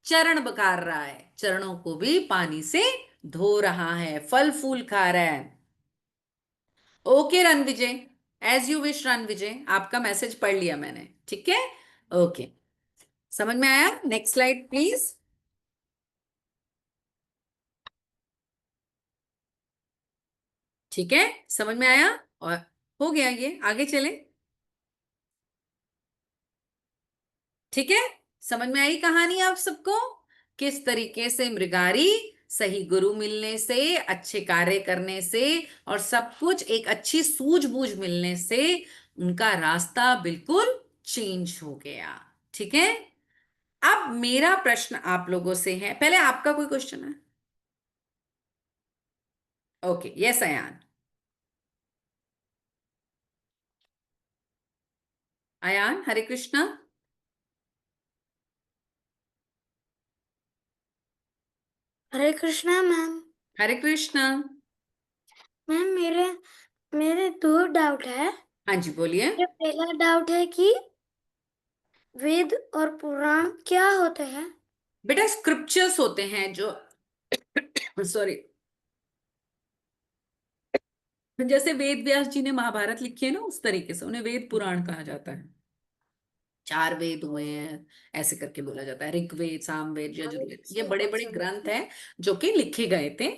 चरण बकार रहा है, चरणों को भी पानी से धो रहा है, फल फूल खा रहा है। Okay Ranvijay, as you wish Ranvijay, आपका मैसेज पढ़ लिया मैंने, ठीक है? ओके, समझ में आया? Next slide please. ठीक है, समझ में आया? और हो गया, ये आगे चले। ठीक है, समझ में आई कहानी आप सबको, किस तरीके से मृगारी सही गुरु मिलने से, अच्छे कार्य करने से, और सब कुछ एक अच्छी सूझबूझ मिलने से उनका रास्ता बिल्कुल चेंज हो गया। ठीक है, अब मेरा प्रश्न आप लोगों से है, पहले आपका कोई क्वेश्चन है? Okay, yes Ayaan. Ayaan, Hare Krishna. Hare Krishna ma'am. Hare Krishna. Ma'am मेरे मेरे दो डाउट है। हाँ जी, बोलिए। मेरा पहला डाउट है कि वेद और पुराण क्या होते हैं? बेटा, स्क्रिप्चर्स होते हैं जो सॉरी, जैसे वेद व्यास जी ने महाभारत लिखी है ना, उस तरीके से उन्हें वेद पुराण कहा जाता है। चार वेद हुए हैं, ऐसे करके बोला जाता है, ऋग्वेद, सामवेद, यजुर्वेद, ये बड़े बड़े ग्रंथ हैं जो कि लिखे गए थे,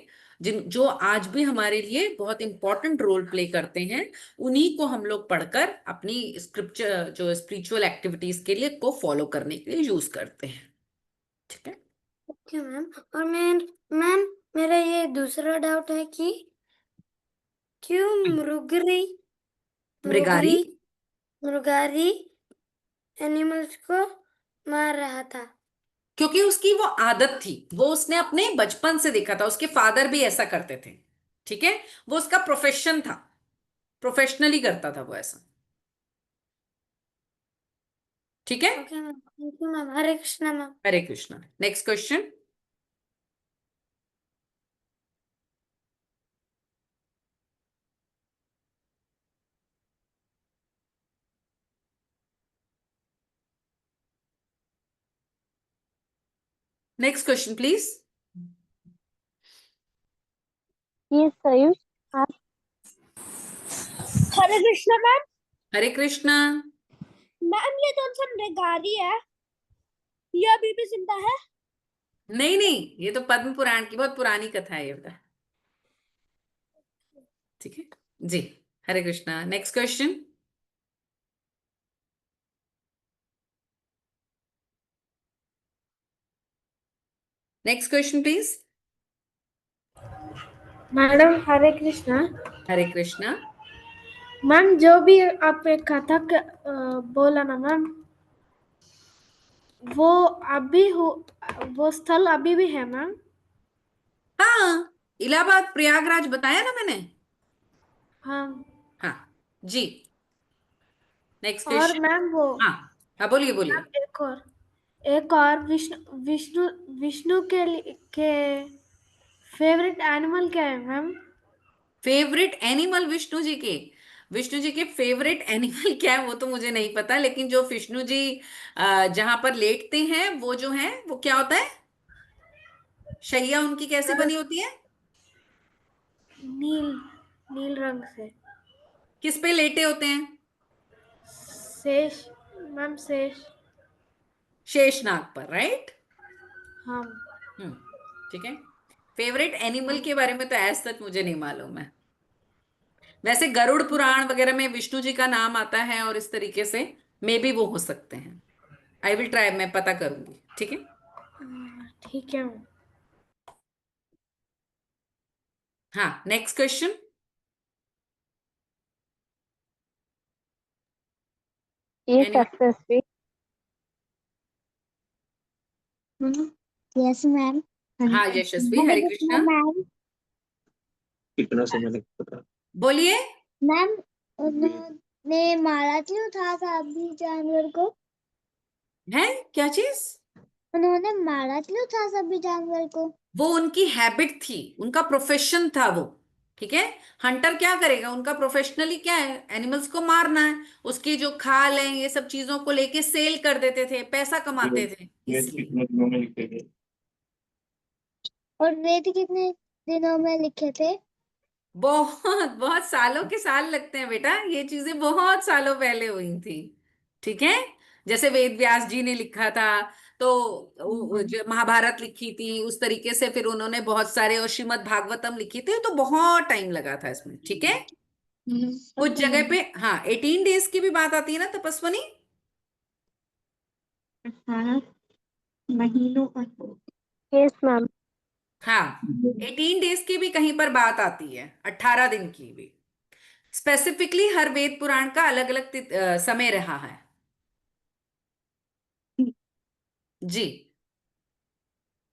जिन जो आज भी हमारे लिए बहुत इंपॉर्टेंट रोल प्ले करते हैं। उन्हीं को हम लोग पढ़कर अपनी स्क्रिप्चर, जो स्पिरिचुअल एक्टिविटीज के लिए, को फॉलो करने के लिए यूज करते हैं। ठीक है, ओके मैम। और मैम मेरा ये दूसरा डाउट है कि क्यों मृगारी। मृगारी एनिमल्स को मार रहा था? क्योंकि उसकी वो आदत थी, वो उसने अपने बचपन से देखा था, उसके फादर भी ऐसा करते थे। ठीक है, वो उसका प्रोफेशन था, प्रोफेशनली करता था वो ऐसा। ठीक है, okay ma'am, thank you ma'am. Hare Krishna ma'am. Hare Krishna. Next question. Next question please. Yes, Sayush. आप हरे कृष्णा मैम। हरे कृष्णा। मैम ये तो नगारी है, ये अभी भी जिंदा है? नहीं नहीं, ये तो पद्म पुराण की बहुत पुरानी कथा है ये बता। ठीक है जी, Hare Krishna. Next question. Next question please. Madam Hare Krishna. Hare Krishna. Ma'am जो भी आप एक कथा बोला ना मैम, वो अभी हो, वो स्थल अभी भी है मैम? हाँ, इलाहाबाद प्रयागराज बताया ना मैंने। हाँ। हाँ जी। नेक्स्ट और क्वेश्चन। मैम वो हाँ हाँ, बोलिए बोलिए। मैम एक और विष्णु विष्णु विष्णु के फेवरेट एनिमल क्या है ma'am? Favourite animal Vishnu ji के फेवरेट एनिमल क्या है वो तो मुझे नहीं पता, लेकिन जो विष्णु जी जहां पर लेटते हैं वो जो है वो क्या होता है, शैया उनकी कैसी बनी होती है? नील नील रंग से। किस पे लेटे होते हैं? शेष मैम, शेष। शेषनाग पर, राइट। हाँ। हम्म, ठीक है। फेवरेट एनिमल के बारे में तो आज तक मुझे नहीं मालूम है। वैसे गरुड़ पुराण वगैरह में विष्णु जी का नाम आता है और इस तरीके से मे बी वो हो सकते हैं। आई विल ट्राई, मैं पता करूंगी। ठीक है। ठीक है मैम। हाँ, नेक्स्ट क्वेश्चन। ये एनीवन? सक्सेसफुल। Yes ma'am. हाँ यशस्वी, हरे हरे कृष्णा कृष्णा। मैम। कितना समय लगता था? बोलिए। मैम उन्होंने मारा क्यों था अभी जानवर को? है क्या चीज? उन्होंने मारा क्यों था सभी जानवर को? वो उनकी हैबिट थी, उनका प्रोफेशन था वो। ठीक है, हंटर क्या करेगा, उनका प्रोफेशनली क्या है, एनिमल्स को मारना है। उसकी जो खाल है ये सब चीजों को लेके सेल कर देते थे, पैसा कमाते थे वेद इसलिए। कितने दिनों में लिखे गए? और वेद कितने दिनों में लिखे थे? बहुत बहुत सालों के साल लगते हैं बेटा, ये चीजें बहुत सालों पहले हुई थी। ठीक है, जैसे वेद व्यास जी ने लिखा था, तो जो महाभारत लिखी थी उस तरीके से फिर उन्होंने बहुत सारे, और श्रीमद् भागवतम लिखी थी, तो बहुत टाइम लगा था इसमें। ठीक है, कुछ ओके जगह मैम। पे हाँ 18 डेज की भी बात आती है ना तपस्वनी। हाँ, महीनों का। Yes ma'am. हाँ, 18 डेज की भी कहीं पर बात आती है, 18 दिन की भी। स्पेसिफिकली हर वेद पुराण का अलग अलग समय रहा है। जी।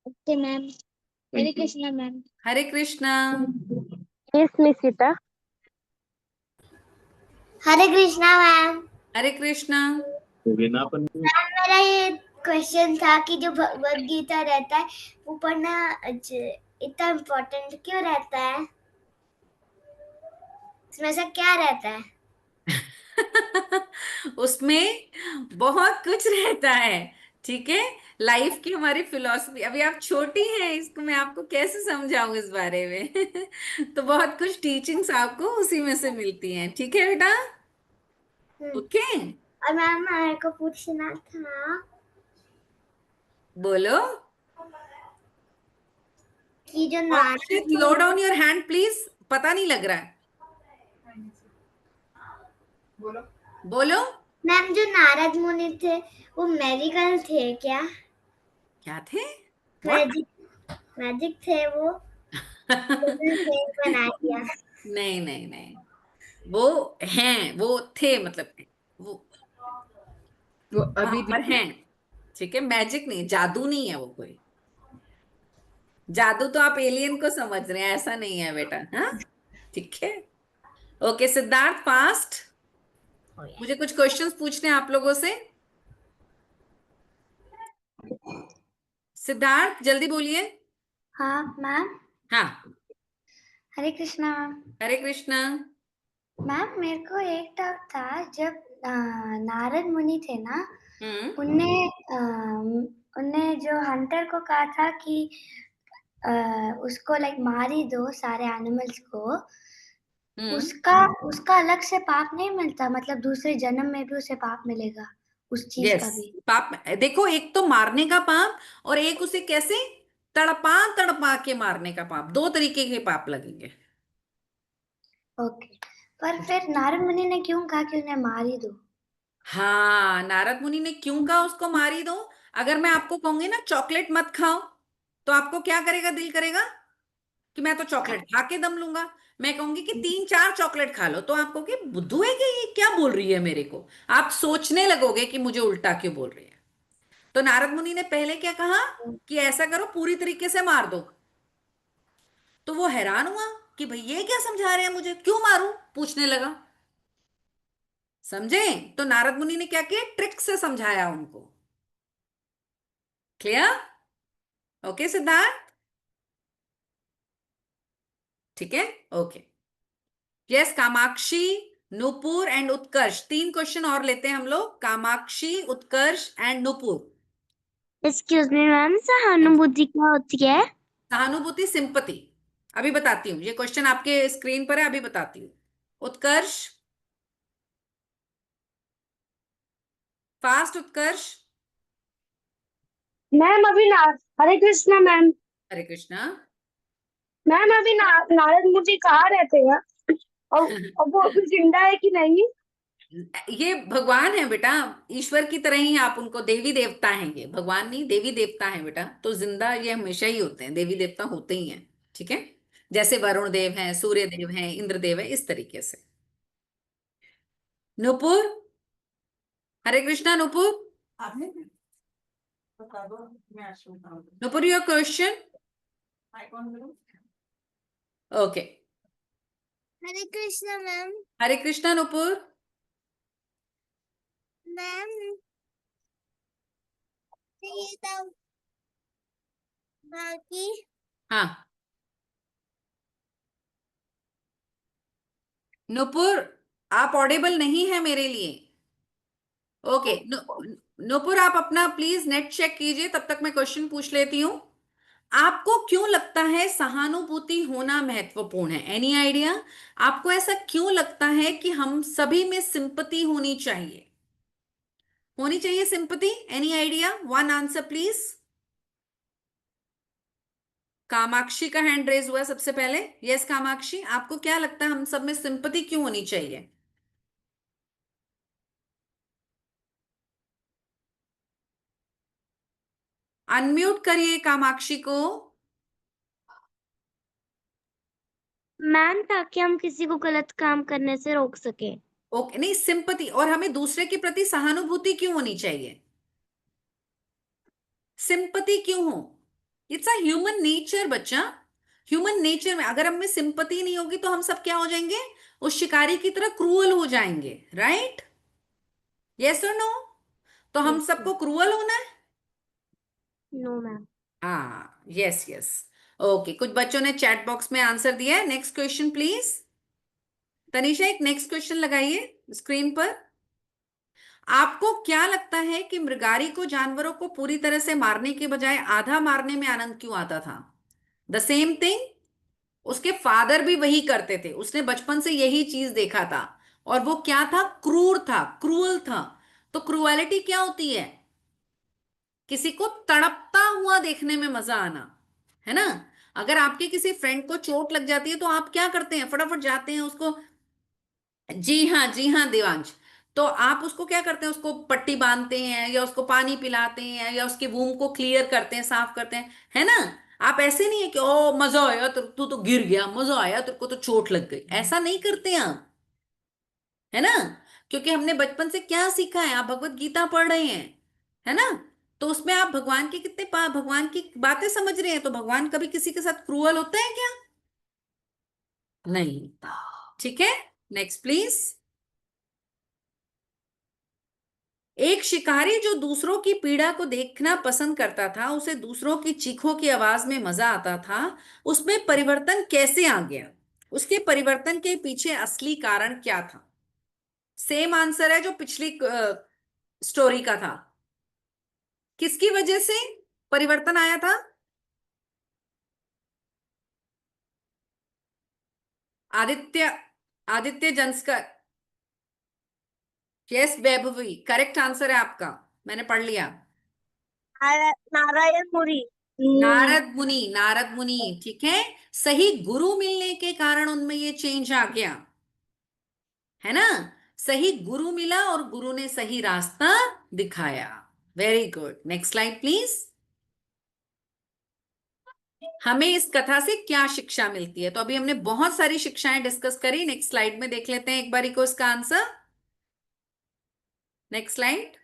Okay ma'am. Hare Krishna ma'am. Hare Krishna. Yes Nishita. Hare Krishna ma'am. Hare Krishna. तो बिना अपन मेरा ये क्वेश्चन था कि जो भगवत गीता रहता है वो पढ़ना इतना इम्पोर्टेंट क्यों रहता है? इसमें से क्या रहता है? उसमें बहुत कुछ रहता है। ठीक है, लाइफ की हमारी फिलॉसफी, अभी आप छोटी हैं, इसको मैं आपको कैसे समझाऊं इस बारे में तो बहुत कुछ टीचिंग्स आपको उसी में से मिलती हैं। ठीक है बेटा, ओके। और मैम मेरे को पूछना था बोलो। कि जो अक्षित, लो डाउन योर हैंड प्लीज, पता नहीं लग रहा है। बोलो। मैम जो नारद मुनि थे वो मैजिकल थे क्या? क्या थे? व्हाट? मैजिक मैजिक थे वो? बना दिया। नहीं नहीं नहीं, वो हैं, वो थे, मतलब वो वो अभी पर भी हैं, ठीक है, मैजिक नहीं, जादू नहीं है वो कोई। जादू तो आप एलियन को समझ रहे हैं, ऐसा नहीं है बेटा, हाँ, ठीक है। ओके सिद्धार्थ, फास्ट, मुझे कुछ क्वेश्चंस पूछने हैं आप लोगों से। सिद्धार्थ जल्दी बोलिए। हाँ मैम। हाँ, हरे कृष्णा मैम। हरे कृष्णा। मैम मेरे को एक डाउट था, जब नारद मुनि थे ना, हम्म। उनने उनने जो हंटर को कहा था कि अ, उसको लाइक मार ही दो सारे एनिमल्स को, हम्म। उसका उसका अलग से पाप नहीं मिलता, मतलब दूसरे जन्म में भी उसे पाप मिलेगा उस चीज यस, का भी? पाप देखो, एक तो मारने का पाप, और एक उसे कैसे तड़पा तड़पा के मारने का पाप, दो तरीके के पाप लगेंगे। ओके, पर फिर नारद मुनि ने क्यों कहा कि उन्हें मार ही दो? हाँ, नारद मुनि ने क्यों कहा उसको मार ही दो? अगर मैं आपको कहूंगी ना चॉकलेट मत खाओ, तो आपको क्या करेगा, दिल करेगा कि मैं तो चॉकलेट खा के दम लूंगा। मैं कहूंगी कि 3-4 चॉकलेट खा लो, तो आपको कि बुद्धू है कि ये क्या बोल रही है मेरे को, आप सोचने लगोगे कि मुझे उल्टा क्यों बोल रही है। तो नारद मुनि ने पहले क्या कहा कि ऐसा करो, पूरी तरीके से मार दो। तो वो हैरान हुआ कि भाई ये क्या समझा रहे हैं, मुझे क्यों मारूं, पूछने लगा। समझे? तो नारद मुनि ने क्या किया, ट्रिक से समझाया उनको। क्लियर? ओके सिद्धार्थ, ठीक है, okay. Yes, Kamakshi, Nupur and Utkarsh, 3 question और लेते हैं हम लोग, Kamakshi, Utkarsh and Nupur. Excuse me ma'am, सहानुभूति क्या होती है? सहानुभूति, सिंपति, अभी बताती हूँ, ये क्वेश्चन आपके स्क्रीन पर है, अभी बताती हूँ। उत्कर्ष, फास्ट उत्कर्ष। मैम अभी ना, हरे कृष्णा मैम। हरे कृष्णा। मैम अभी नारद मुनि कहाँ रहते हैं? और वो अभी जिंदा है कि नहीं? ये भगवान है बेटा, ईश्वर की तरह ही आप उनको, देवी देवता हैं ये, भगवान नहीं, देवी देवता हैं बेटा, तो जिंदा ये हमेशा ही होते हैं, देवी देवता होते ही हैं, ठीक है। जैसे वरुण देव हैं, सूर्य देव हैं, इंद्र देव है, इस तरीके से। Nupur, Hare Krishna Nupur. Nupur your question. Okay, Hare Krishna ma'am. Hare Krishna Nupur. Ma'am ये तो बाकी हाँ, नुपुर, आप ऑडिबल नहीं है मेरे लिए। ओके, नुपुर आप अपना प्लीज नेट चेक कीजिए, तब तक मैं क्वेश्चन पूछ लेती हूँ। आपको क्यों लगता है सहानुभूति होना महत्वपूर्ण है? Any idea? आपको ऐसा क्यों लगता है कि हम सभी में सिंपति होनी चाहिए, होनी चाहिए sympathy? Any idea? One answer please. Kamakshi का हैंड रेज हुआ है सबसे पहले। यस कामाक्षी, आपको क्या लगता है हम सब में सिंपति क्यों होनी चाहिए? अनम्यूट करिए कामाक्षी को। मैम ताकि हम किसी को गलत काम करने से रोक सके। ओके, नहीं, सिंपति, और हमें दूसरे के प्रति सहानुभूति क्यों होनी चाहिए? सिंपति क्यों हो? इट्स अ ह्यूमन नेचर बच्चा, ह्यूमन नेचर में अगर हम में सिंपति नहीं होगी तो हम सब क्या हो जाएंगे, उस शिकारी की तरह क्रूअल हो जाएंगे, राइट? यस और नो? तो हम यस सबको क्रूअल होना है? No ma'am. हाँ, यस यस। ओके, कुछ बच्चों ने चैट बॉक्स में आंसर दिया है। Next question please. तनिषा एक नेक्स्ट क्वेश्चन लगाइए स्क्रीन पर। आपको क्या लगता है कि मृगारी को जानवरों को पूरी तरह से मारने के बजाय आधा मारने में आनंद क्यों आता था? द सेम थिंग, उसके फादर भी वही करते थे, उसने बचपन से यही चीज देखा था, और वो क्या था, क्रूर था, क्रूअल था। तो क्रूएलिटी क्या होती है? किसी को तड़पता हुआ देखने में मजा आना, है ना? अगर आपके किसी फ्रेंड को चोट लग जाती है तो आप क्या करते हैं, फटाफट जाते हैं उसको, जी हाँ, जी हाँ देवांश, तो आप उसको क्या करते हैं, उसको पट्टी बांधते हैं, या उसको पानी पिलाते हैं, या उसके वूम को क्लियर करते हैं, साफ करते हैं, है ना? आप ऐसे नहीं है कि ओ मजा आया, तू तो गिर गया, मजा आया, तेरे को तो चोट लग गई, ऐसा नहीं करते आप, है ना? क्योंकि हमने बचपन से क्या सीखा है, आप भगवत गीता पढ़ रहे हैं, है ना, तो उसमें आप भगवान के भगवान की बातें समझ रहे हैं, तो भगवान कभी किसी के साथ क्रूअल होता है क्या? नहीं। ठीक है, नेक्स्ट प्लीज। एक शिकारी जो दूसरों की पीड़ा को देखना पसंद करता था, उसे दूसरों की चीखों की आवाज में मजा आता था, उसमें परिवर्तन कैसे आ गया? उसके परिवर्तन के पीछे असली कारण क्या था? सेम आंसर है जो पिछली स्टोरी का था। किसकी वजह से परिवर्तन आया था? Aditya, Aditya Janskar. Yes Vaibhavi, correct answer है आपका, मैंने पढ़ लिया। नारायण मुनि। नारद मुनि, नारद मुनि, ठीक है। सही गुरु मिलने के कारण उनमें ये चेंज आ गया, है ना। सही गुरु मिला और गुरु ने सही रास्ता दिखाया। Very good, next slide please. हमें इस कथा से क्या शिक्षा मिलती है? तो अभी हमने बहुत सारी शिक्षाएं डिस्कस करी, नेक्स्ट स्लाइड में देख लेते हैं एक बारी को इसका आंसर। Next slide.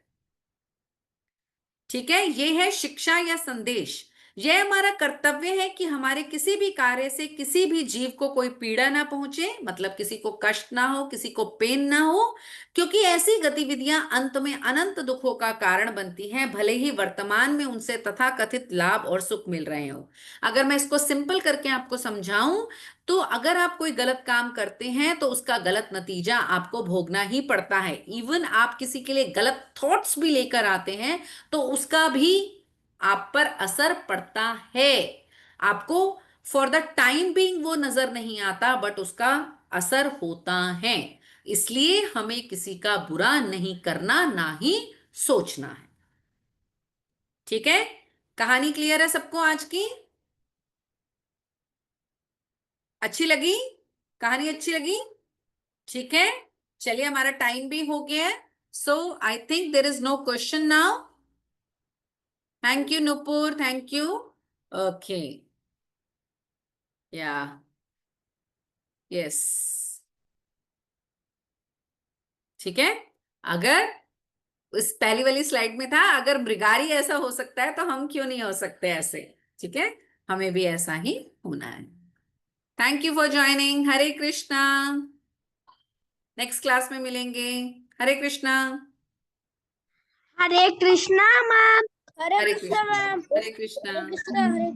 ठीक है, ये है शिक्षा या संदेश। यह हमारा कर्तव्य है कि हमारे किसी भी कार्य से किसी भी जीव को कोई पीड़ा ना पहुंचे, मतलब किसी को कष्ट ना हो, किसी को पेन ना हो, क्योंकि ऐसी गतिविधियां अंत में अनंत दुखों का कारण बनती हैं, भले ही वर्तमान में उनसे तथाकथित लाभ और सुख मिल रहे हो। अगर मैं इसको सिंपल करके आपको समझाऊं, तो अगर आप कोई गलत काम करते हैं तो उसका गलत नतीजा आपको भोगना ही पड़ता है। इवन आप किसी के लिए गलत थॉट्स भी लेकर आते हैं तो उसका भी आप पर असर पड़ता है। आपको फॉर द टाइम बीइंग वो नजर नहीं आता, बट उसका असर होता है। इसलिए हमें किसी का बुरा नहीं करना, ना ही सोचना है। ठीक है, कहानी क्लियर है सबको आज की? अच्छी लगी? कहानी अच्छी लगी? ठीक है, चलिए हमारा टाइम भी हो गया है, so I think there is no question now. Thank you Nupur, thank you. Okay, yeah, yes, ठीक है। अगर इस पहली वाली स्लाइड में था, अगर मृगारी ऐसा हो सकता है तो हम क्यों नहीं हो सकते ऐसे? ठीक है, हमें भी ऐसा ही होना है। Thank you for joining. Hare Krishna, next class में मिलेंगे। हरे कृष्णा। हरे कृष्णा मैम। हरे हरे कृष्णा कृष्णा, मैम। हरे कृष्णा। हरे कृष्णा। हरे